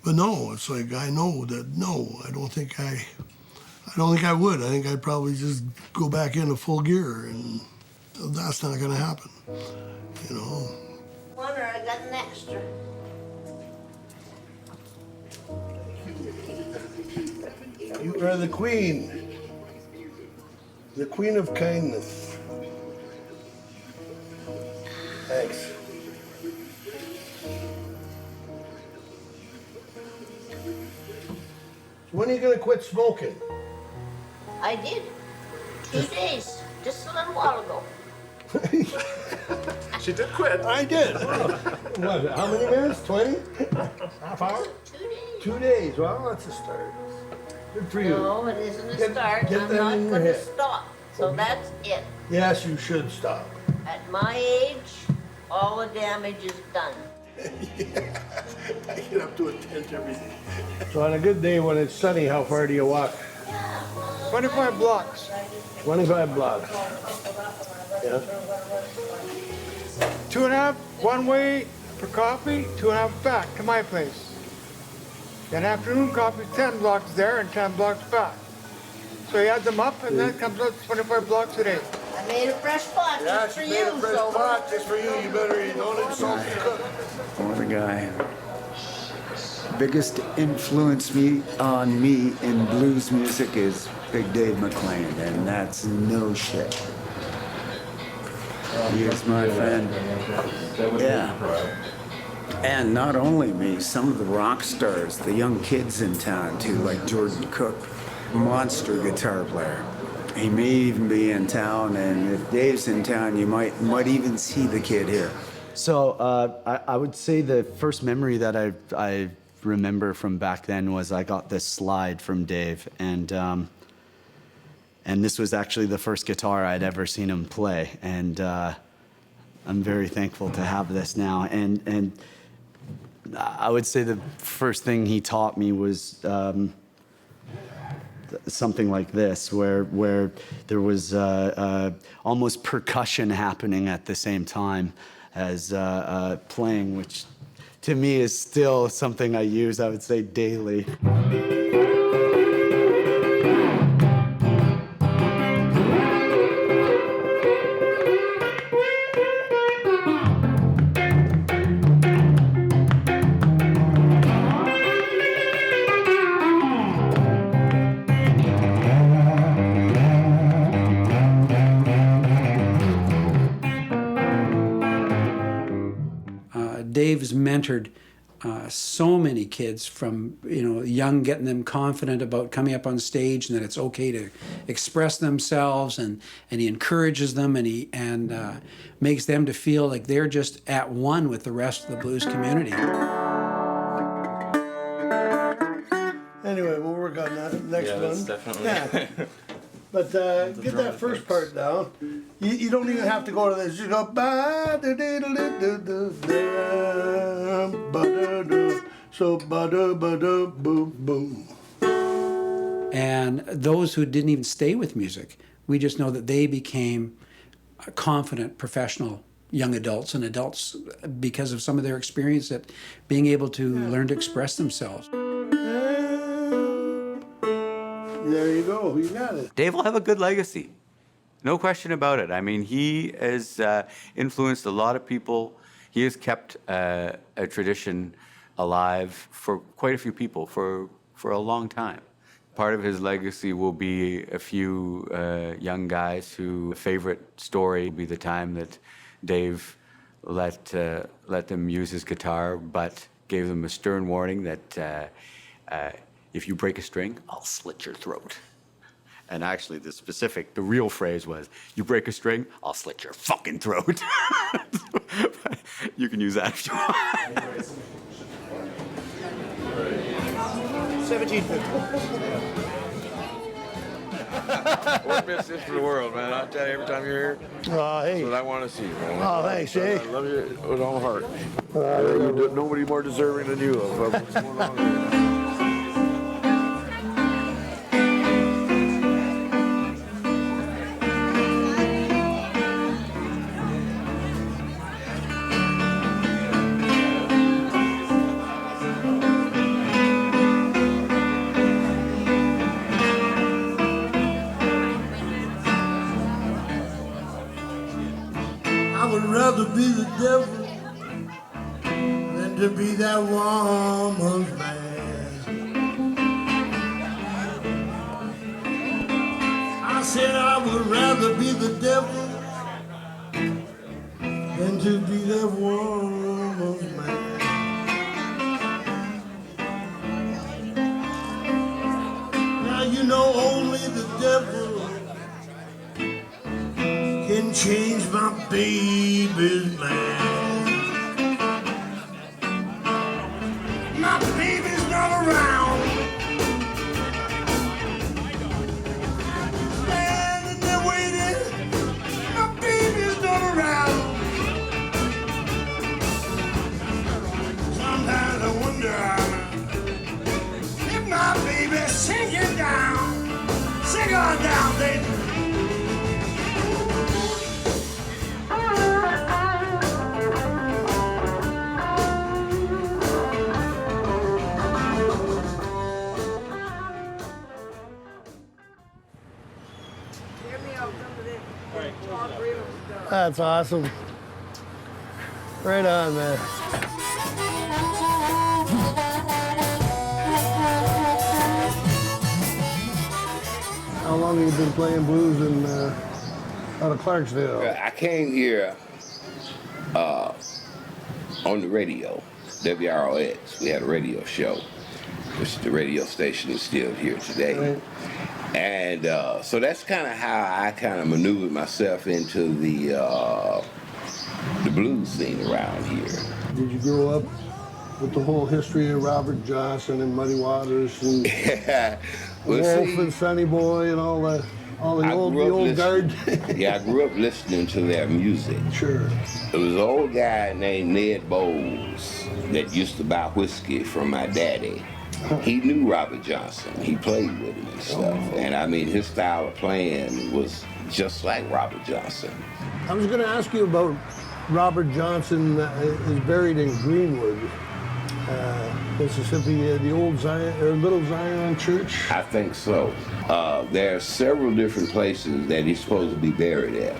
A: but no, it's like, I know that, no, I don't think I would. I think I'd probably just go back into full gear, and that's not going to happen, you know.
S: Wonder I got an extra.
A: You are the queen of kindness. Thanks. When are you going to quit smoking?
S: I did. 2 days, just a little while ago.
A: She did quit. I did. What, how many minutes? 20? Half hour?
S: 2 days.
A: 2 days. Well, that's a start. Good for you.
S: No, it isn't a start.
A: Get
S: I'm
A: that
S: not
A: in your
S: going to
A: head.
S: stop. So that's it.
A: Yes, you should stop.
S: At my age, all the damage is done.
A: I get up to a tent every day. So on a good day when it's sunny, how far do you walk?
T: 25 blocks.
A: 25 blocks. Yeah.
T: 2.5 one way for coffee, 2.5 back to my place. Then afternoon coffee, 10 blocks there and 10 blocks back. So you add them up and that comes out to 25 blocks a day.
S: I made a fresh pot just for you, so.
A: Just for you. You better eat. Don't insult the cook.
Q: What a guy. Biggest influence on me in blues music is Big Dave McClain, and that's no shit. He is my friend. Yeah. And not only me, some of the rock stars, the young kids in town too, like Jordan Cook, monster guitar player. He may even be in town, and if Dave's in town, you might even see the kid here.
U: So I would say the first memory that I remember from back then was I got this slide from Dave, and this was actually the first guitar I'd ever seen him play, and I'm very thankful to have this now. And I would say the first thing he taught me was something like this, where there was almost percussion happening at the same time as playing, which to me is still something I use, I would say, daily.
V: Dave's mentored so many kids from young, getting them confident about coming up on stage and that it's okay to express themselves, and he encourages them, and he makes them to feel like they're just at one with the rest of the blues community.
A: Anyway, we'll work on that next
W: Yeah,
A: one.
W: that's definitely.
A: Yeah. But get that first part down. You don't even have to go to this. You go ba da da da da da da ba da da. So ba da boom boom.
V: And those who didn't even stay with music, we just know that they became confident professional young adults and adults because of some of their experience at being able to learn to express themselves.
A: There you go. You got it.
L: Dave will have a good legacy. No question about it. I mean, he has influenced a lot of people. He has kept a tradition alive for quite a few people for a long time. Part of his legacy will be a few young guys whose favorite story will be the time that Dave let them use his guitar, but gave them a stern warning that if you break a string, I'll slit your throat. And actually, the real phrase was, you break a string, I'll slit your fucking throat. You can use that if you want.
A: 1750.
F: Won't miss this for the world, man. I'll tell you every time you're here.
A: Hey.
F: That's what I want to see, man.
A: Oh, thanks, Jay.
F: I love you with all my heart. Nobody more deserving than you of what's going on here.
B: I would rather be the devil than to be that woman's man. I said I would rather be the devil than to be that woman's man. Now you know only the devil can change my baby's mind. My baby's not around. Standing there waiting. My baby's not around. Sometimes I wonder if my baby's sinking down. Sink on down, baby.
A: That's awesome. Right on, man. How long have you been playing blues in out of Clarksville?
J: I came here on the radio, WROX. We had a radio show, which the radio station is still here today.
A: Right.
J: And so that's kind of how I kind of maneuvered myself into the blues scene around here.
A: Did you grow up with the whole history of Robert Johnson and Muddy Waters and
J: Well,
A: Wolf
J: see,
A: and Sonny Boy and all the
J: I
A: old
J: grew up
A: guard?
J: Yeah, I grew up listening to their music.
A: Sure.
J: There was an old guy named Ned Bowles that used to buy whiskey from my daddy. He knew Robert Johnson. He played with him and stuff. And I mean, his style of playing was just like Robert Johnson.
A: I was going to ask you about Robert Johnson is buried in Greenwood, Mississippi, the old Zion, or Little Zion Church.
J: I think so. There are several different places that he's supposed to be buried at.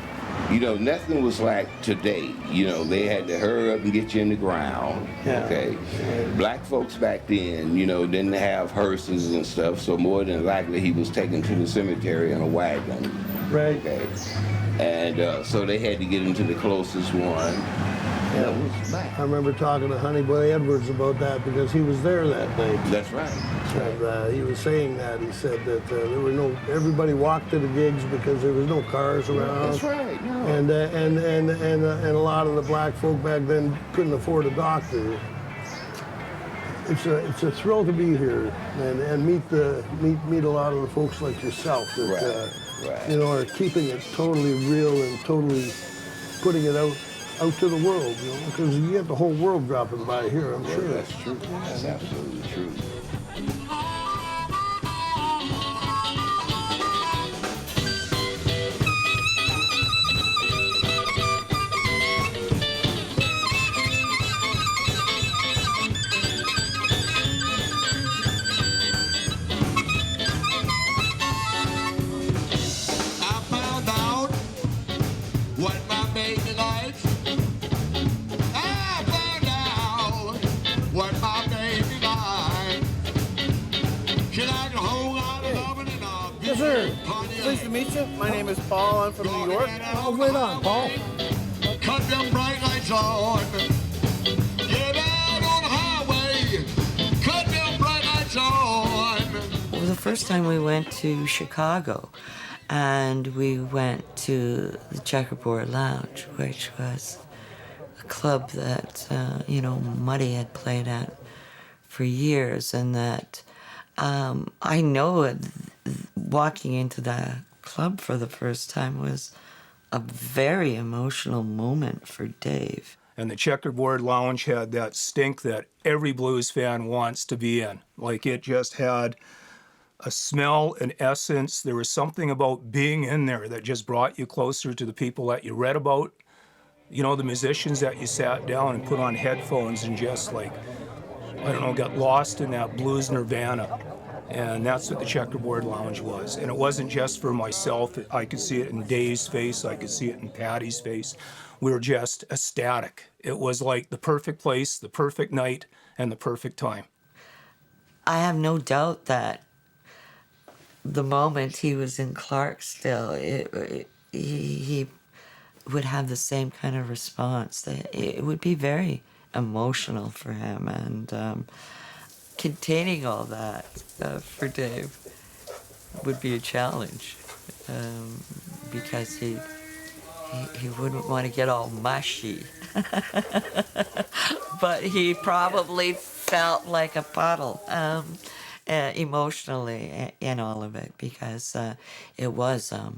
J: You know, nothing was like today. You know, they had to hurry up and get you in the ground.
A: Yeah.
J: Okay. Black folks back then, you know, didn't have hearses and stuff, so more than likely he was taken to the cemetery in a wagon.
A: Right.
J: Okay. And so they had to get him to the closest one.
A: Yeah. I remember talking to Honey Boy Edwards about that because he was there that night.
J: That's right.
A: And he was saying that. He said that there were everybody walked to the gigs because there was no cars around.
J: That's right. No.
A: And a lot of the black folk back then couldn't afford a doctor. It's a thrill to be here and meet a lot of the folks like yourself that you know, are keeping it totally real and totally putting it out to the world, you know, because you get the whole world dropping by here, I'm sure.
J: That's true. That's absolutely true.
B: what my baby likes. I found out what my baby likes. She likes a whole lot of loving and a
K: Yes, sir.
B: Pontiac.
K: Pleased to meet you. My name is Paul. I'm from New York. Oh, right on, Paul.
B: Cut them bright lights on. Get out on the highway. Cut them bright lights on.
C: It was the first time we went to Chicago, and we went to the Checkerboard Lounge, which was a club that, Muddy had played at for years, and that I know it, walking into that club for the first time was a very emotional moment for Dave.
H: And the Checkerboard Lounge had that stink that every blues fan wants to be in. Like, it just had a smell, an essence. There was something about being in there that just brought you closer to the people that you read about. You know, the musicians that you sat down and put on headphones and just got lost in that blues nirvana. And that's what the Checkerboard Lounge was. And it wasn't just for myself. I could see it in Dave's face. I could see it in Patty's face. We were just ecstatic. It was like the perfect place, the perfect night, and the perfect time.
C: I have no doubt that the moment he was in Clarksville, he would have the same kind of response. It would be very emotional for him, and containing all that for Dave would be a challenge, because he wouldn't want to get all mushy. But he probably felt like a puddle emotionally in all of it, because it was a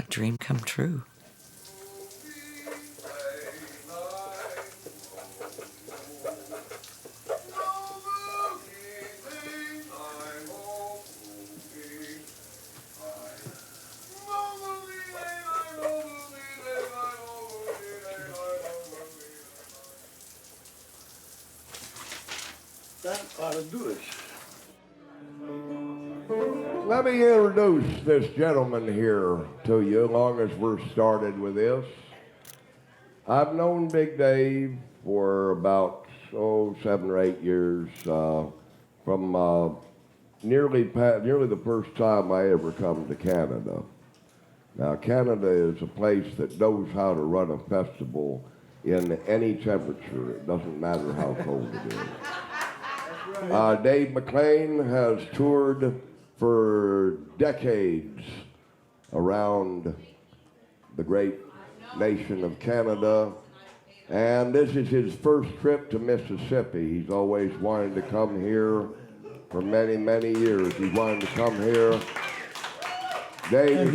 C: dream come true.
A: That ought to do it.
N: Let me introduce this gentleman here to you, as long as we're started with this. I've known Big Dave for about 7 or 8 years, from nearly the first time I ever come to Canada. Now, Canada is a place that knows how to run a festival in any temperature. It doesn't matter how cold it is. Dave McLean has toured for decades around the great nation of Canada, and this is his first trip to Mississippi. He's always wanted to come here for many, many years. He's wanted to come here. Dave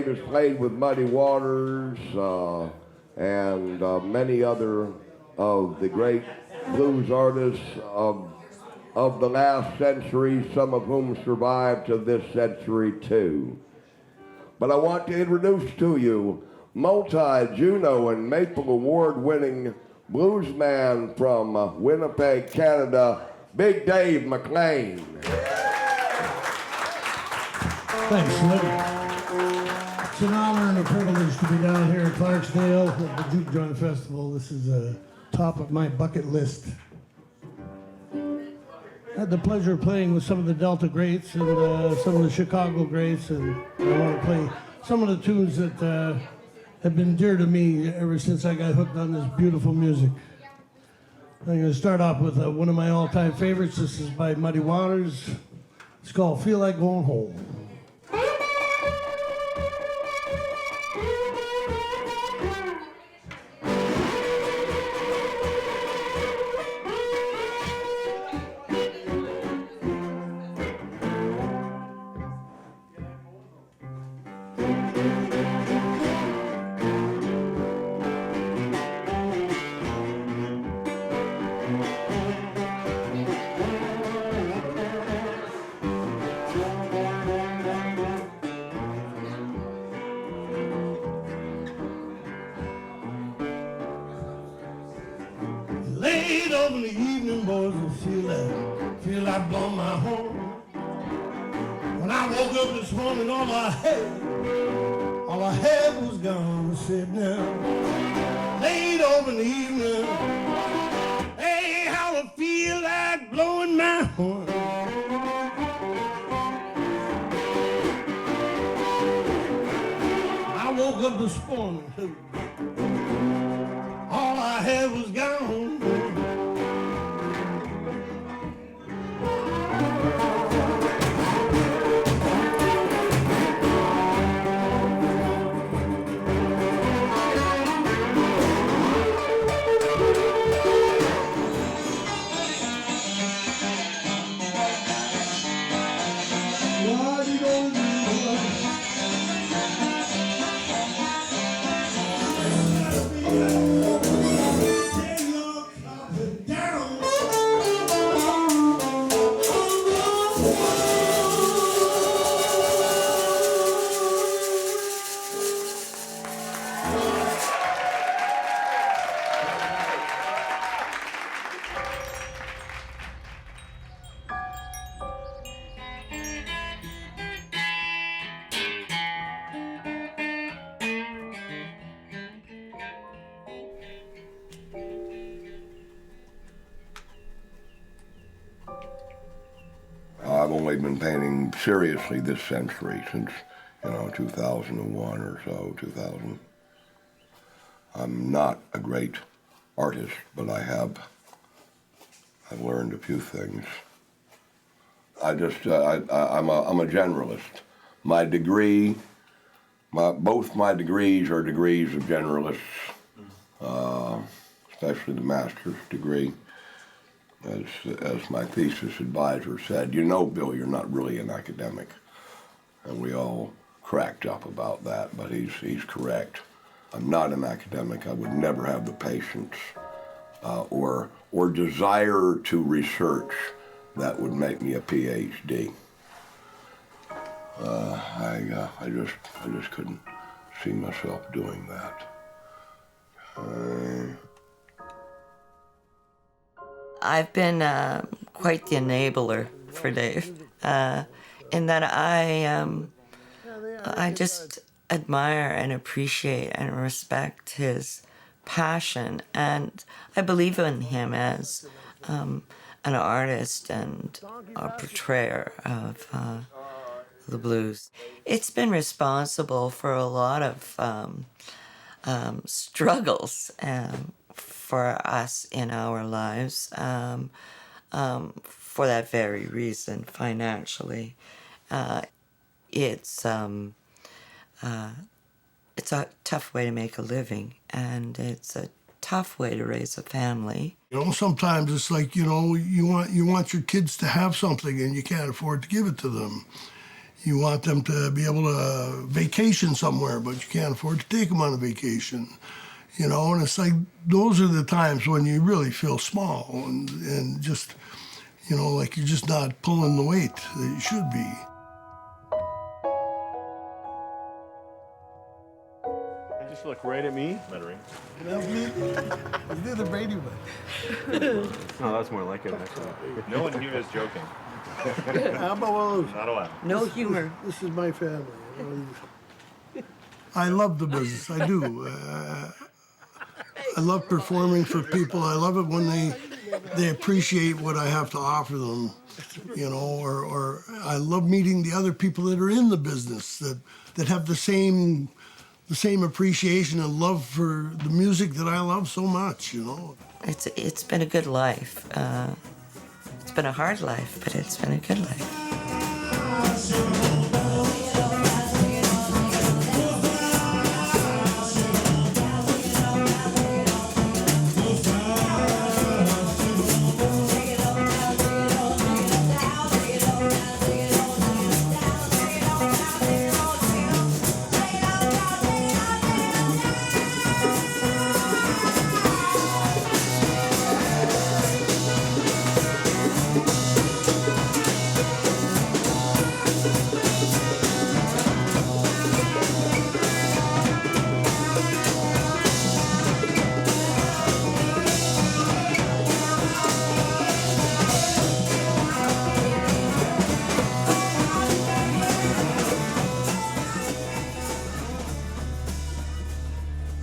N: has played with Muddy Waters and many other of the great blues artists of the last century, some of whom survived to this century too. But I want to introduce to you multi-Juno and Maple Award-winning bluesman from Winnipeg, Canada, Big Dave McLean.
B: Thanks, Slim. It's an honor and a privilege to be down here in Clarksdale at the Juke Joint Festival. This is top of my bucket list. I had the pleasure of playing with some of the Delta greats and some of the Chicago greats, and I want to play some of the tunes that have been dear to me ever since I got hooked on this beautiful music. I'm going to start off with one of my all-time favorites. This is by Muddy Waters. It's called Feel Like Going Home. Late over in the evening, boys, I feel like blowing my horn. When I woke up this morning, all I had gone, sit down late over in the evening. Hey, how I feel like blowing my horn. I woke up this morning too. All I had was gone.
N: I've only been painting seriously this century since, 2001 or so, 2000. I'm not a great artist, but I've learned a few things. I'm a generalist. My degree, both my degrees are degrees of generalists, especially the master's degree. As my thesis advisor said, Bill, you're not really an academic. And we all cracked up about that, but he's correct. I'm not an academic. I would never have the patience or desire to research that would make me a PhD. I just couldn't see myself doing that.
C: I've been quite the enabler for Dave, in that I just admire and appreciate and respect his passion, and I believe in him as an artist and a portrayer of the blues. It's been responsible for a lot of struggles for us in our lives, for that very reason, financially. It's a tough way to make a living, and it's a tough way to raise a family.
A: Sometimes it's like, you want your kids to have something and you can't afford to give it to them. You want them to be able to vacation somewhere, but you can't afford to take them on a vacation. And it's like, those are the times when you really feel small and just, like you're just not pulling the weight that you should be.
K: You just look right at me. Lettering.
A: Let's do the Brady one.
K: No, that's more like it, actually. No one here is joking.
A: How about one of those?
K: Not allowed.
C: No humor.
A: This is my family. I love the business. I do. I love performing for people. I love it when they appreciate what I have to offer them, or I love meeting the other people that are in the business that have the same appreciation and love for the music that I love so much,
C: It's been a good life. It's been a hard life, but it's been a good life.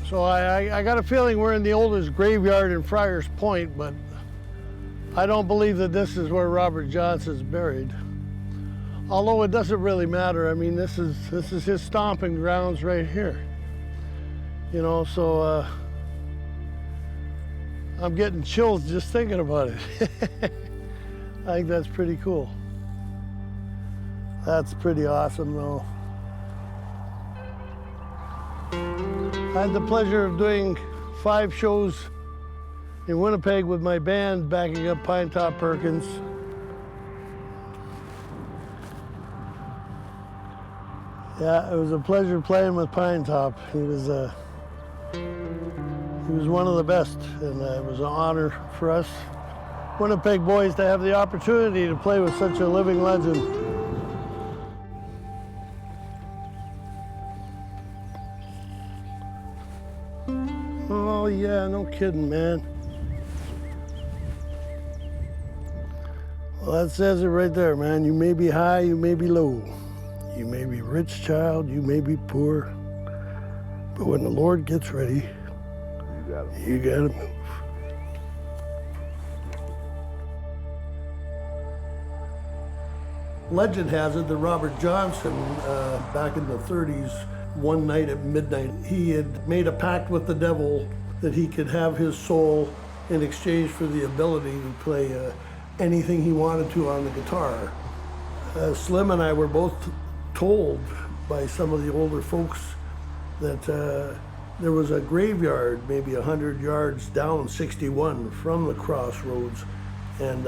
A: So I got a feeling we're in the oldest graveyard in Friars Point, but I don't believe that this is where Robert Johnson's buried. Although it doesn't really matter. I mean, this is his stomping grounds right here. You know, so I'm getting chills just thinking about it. I think that's pretty cool. That's pretty awesome, though. I had the pleasure of doing 5 shows in Winnipeg with my band backing up Pine Top Perkins. Yeah, it was a pleasure playing with Pine Top. He was one of the best, and it was an honor for us Winnipeg boys to have the opportunity to play with such a living legend. Oh yeah, no kidding, man. Well, that says it right there, man. You may be high, you may be low. You may be rich, child, you may be poor. But when the Lord gets ready, you gotta move. Legend has it that Robert Johnson, back in the 30s, one night at midnight, he had made a pact with the devil that he could have his soul in exchange for the ability to play anything he wanted to on the guitar. Slim and I were both told by some of the older folks that there was a graveyard maybe 100 yards down 61 from the crossroads, and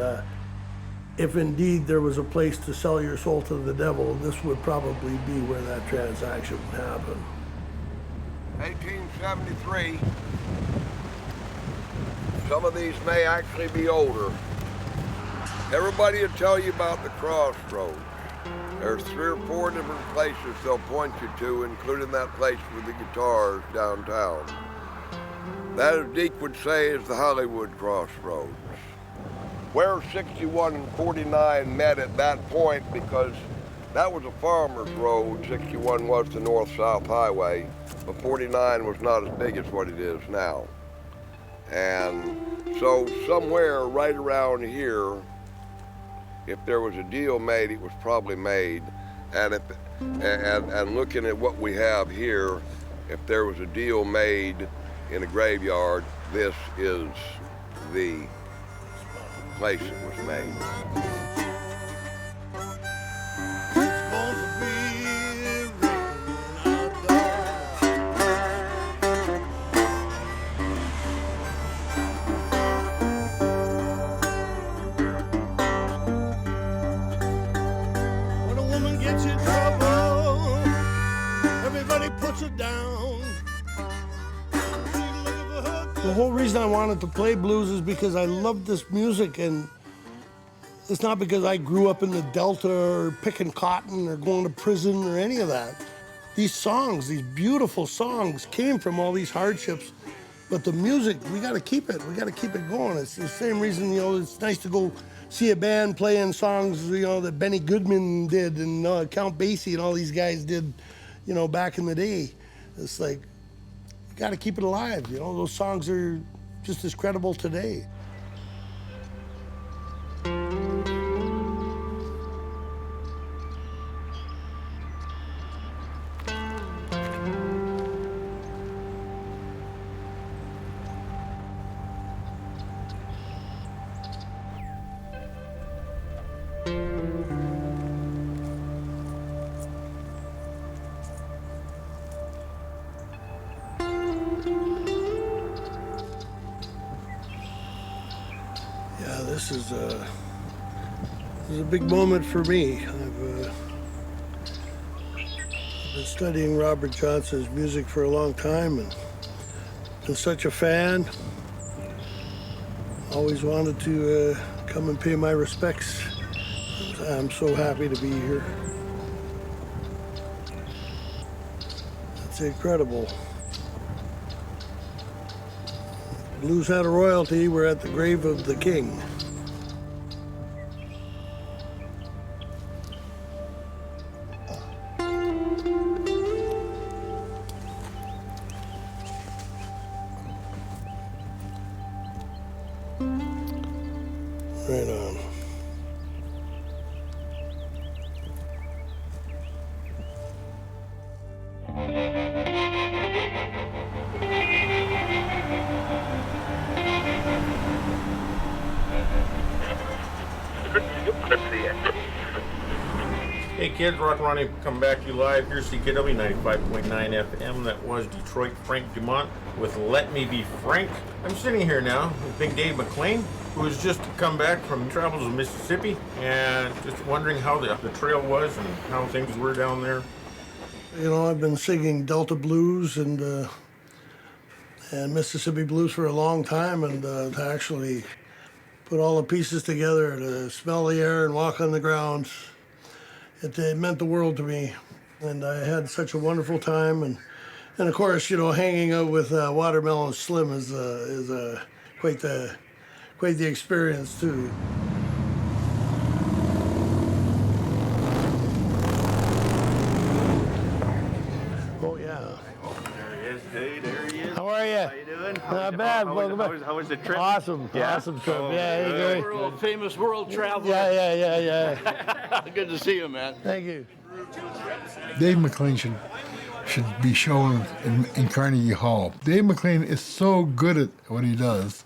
A: if indeed there was a place to sell your soul to the devil, this would probably be where that transaction would happen.
N: 1873. Some of these may actually be older. Everybody will tell you about the crossroads. There's 3 or 4 different places they'll point you to, including that place with the guitars downtown. That, as Deke would say, is the Hollywood Crossroads. Where 61 and 49 met at that point, because that was a farmer's road. 61 was the north-south highway, but 49 was not as big as what it is now. And so somewhere right around here, if there was a deal made, it was probably made. And looking at what we have here, if there was a deal made in a graveyard, this is the place it was made.
A: When a woman gets in trouble, everybody puts her down. The whole reason I wanted to play blues is because I love this music, and it's not because I grew up in the Delta or picking cotton or going to prison or any of that. These songs, these beautiful songs, came from all these hardships, but the music, we gotta keep it. We gotta keep it going. It's the same reason, you know, it's nice to go see a band playing songs, you know, that Benny Goodman did and Count Basie and all these guys did, you know, back in the day. It's like, got to keep it alive. You know, those songs are just as credible today. This is a big moment for me. I've been studying Robert Johnson's music for a long time and been such a fan. Always wanted to come and pay my respects. I'm so happy to be here. It's incredible. Blues had a royalty. We're at the grave of the king.
E: Hey kids, Rock Ronnie coming back to you live. Here's CKW 95.9 FM. That was Detroit Frank Dumont with Let Me Be Frank. I'm sitting here now with Big Dave McLean, who has just come back from travels in Mississippi and just wondering how the trail was and how things were down there.
A: You know, I've been singing Delta blues and Mississippi blues for a long time, and to actually put all the pieces together, to smell the air and walk on the ground, it meant the world to me. And I had such a wonderful time, and of course, you know, hanging out with Watermelon Slim is quite the experience too. Oh yeah.
E: There he is. Hey, there he is.
A: How are you?
E: How you doing?
A: Not bad.
E: How was the trip?
A: Awesome.
E: Yeah?
A: Awesome trip.
E: Oh,
A: yeah,
E: good.
A: great.
K: Famous world traveler.
A: Yeah.
K: Good to see you, man.
A: Thank you.
M: Dave McLean should be shown in Carnegie Hall. Dave McLean is so good at what he does.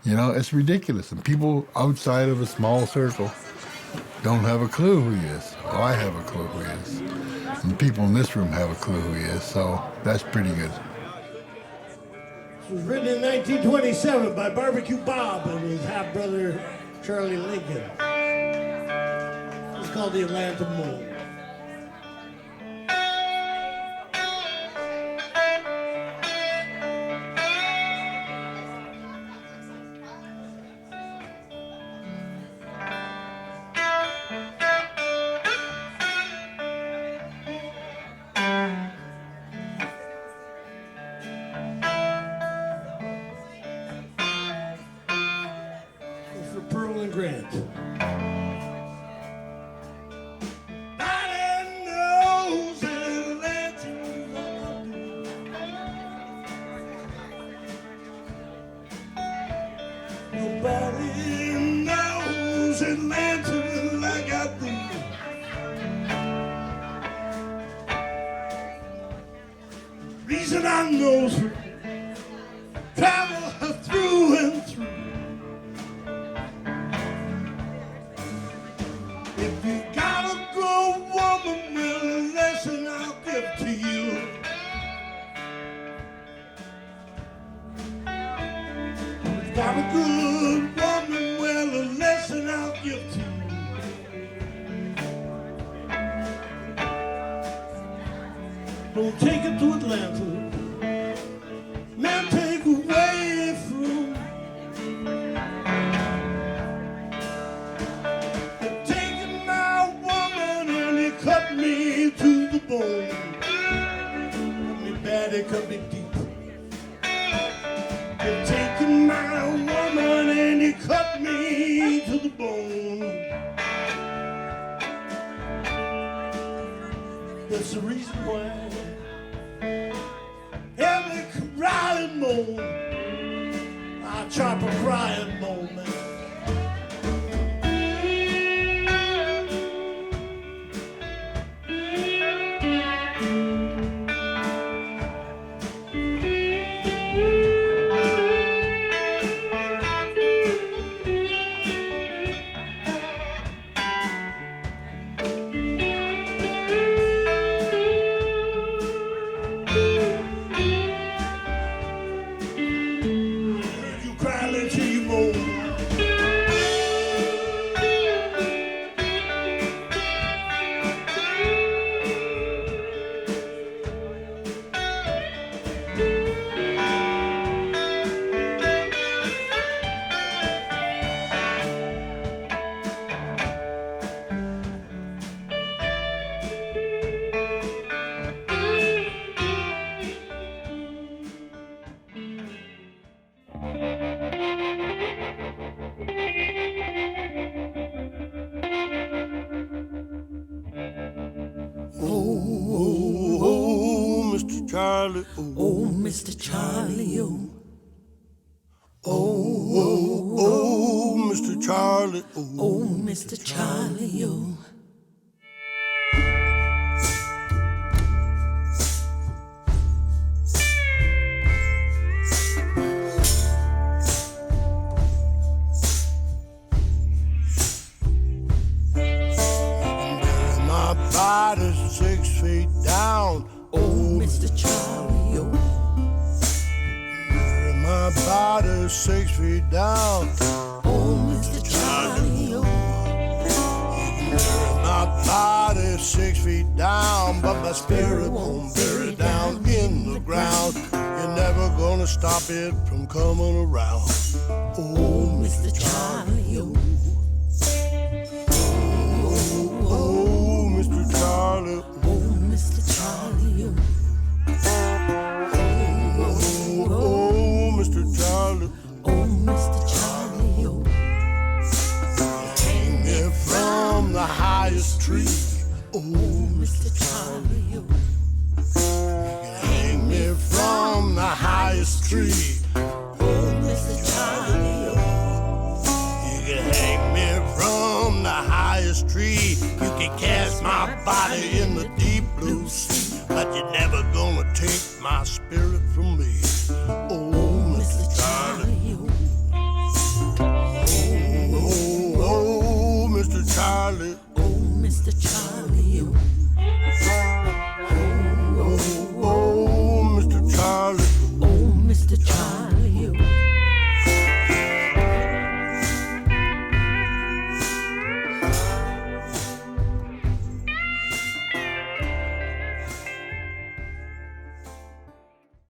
M: You know, it's ridiculous. And people outside of a small circle don't have a clue who he is. Well, I have a clue who he is. And people in this room have a clue who he is. So that's pretty good.
B: It was written in 1927 by Barbecue Bob and his half-brother Charlie Lincoln. It's called the Atlanta Moon. For Pearl and Grant. Nobody knows Atlanta like I do. Reason I know is travel her through and through. If you got a good woman, well, a lesson I'll give to you. If you got a good woman, well, a lesson I'll give to you. Don't take it to Atlanta. Man, take away from. You're taking my woman and you cut me to the bone. Cut me bad, it cut me deep. You're taking my woman and you cut me to the bone. That's the reason why every crying moan, I chop a crying moan, man. You cry until you moan. Oh, Mr. Charlie, oh, Mr. Charlie, oh. Oh, Mr. Charlie, oh, Mr. Charlie, oh. My Mr. Charlie, yo. Bury my body 6 feet down. Oh, Mr. Charlie, yo. Bury my body 6 feet down, but my spirit won't bury down in the ground. You're never gonna stop it from coming around. Oh, Mr. Charlie, yo. Oh, Mr. Charlie. Oh, Mr. Charlie, yo. Oh, Mr. Charlie. Oh, Mr. Charlie, yo. Hang me from the highest tree. Oh, Mr. Charlie, yo. Hang me from the highest tree. Oh, Mr. Charlie, yo. You can hang me from the highest tree. You can cast my body in the deep blue sea, but you're never gonna take my spirit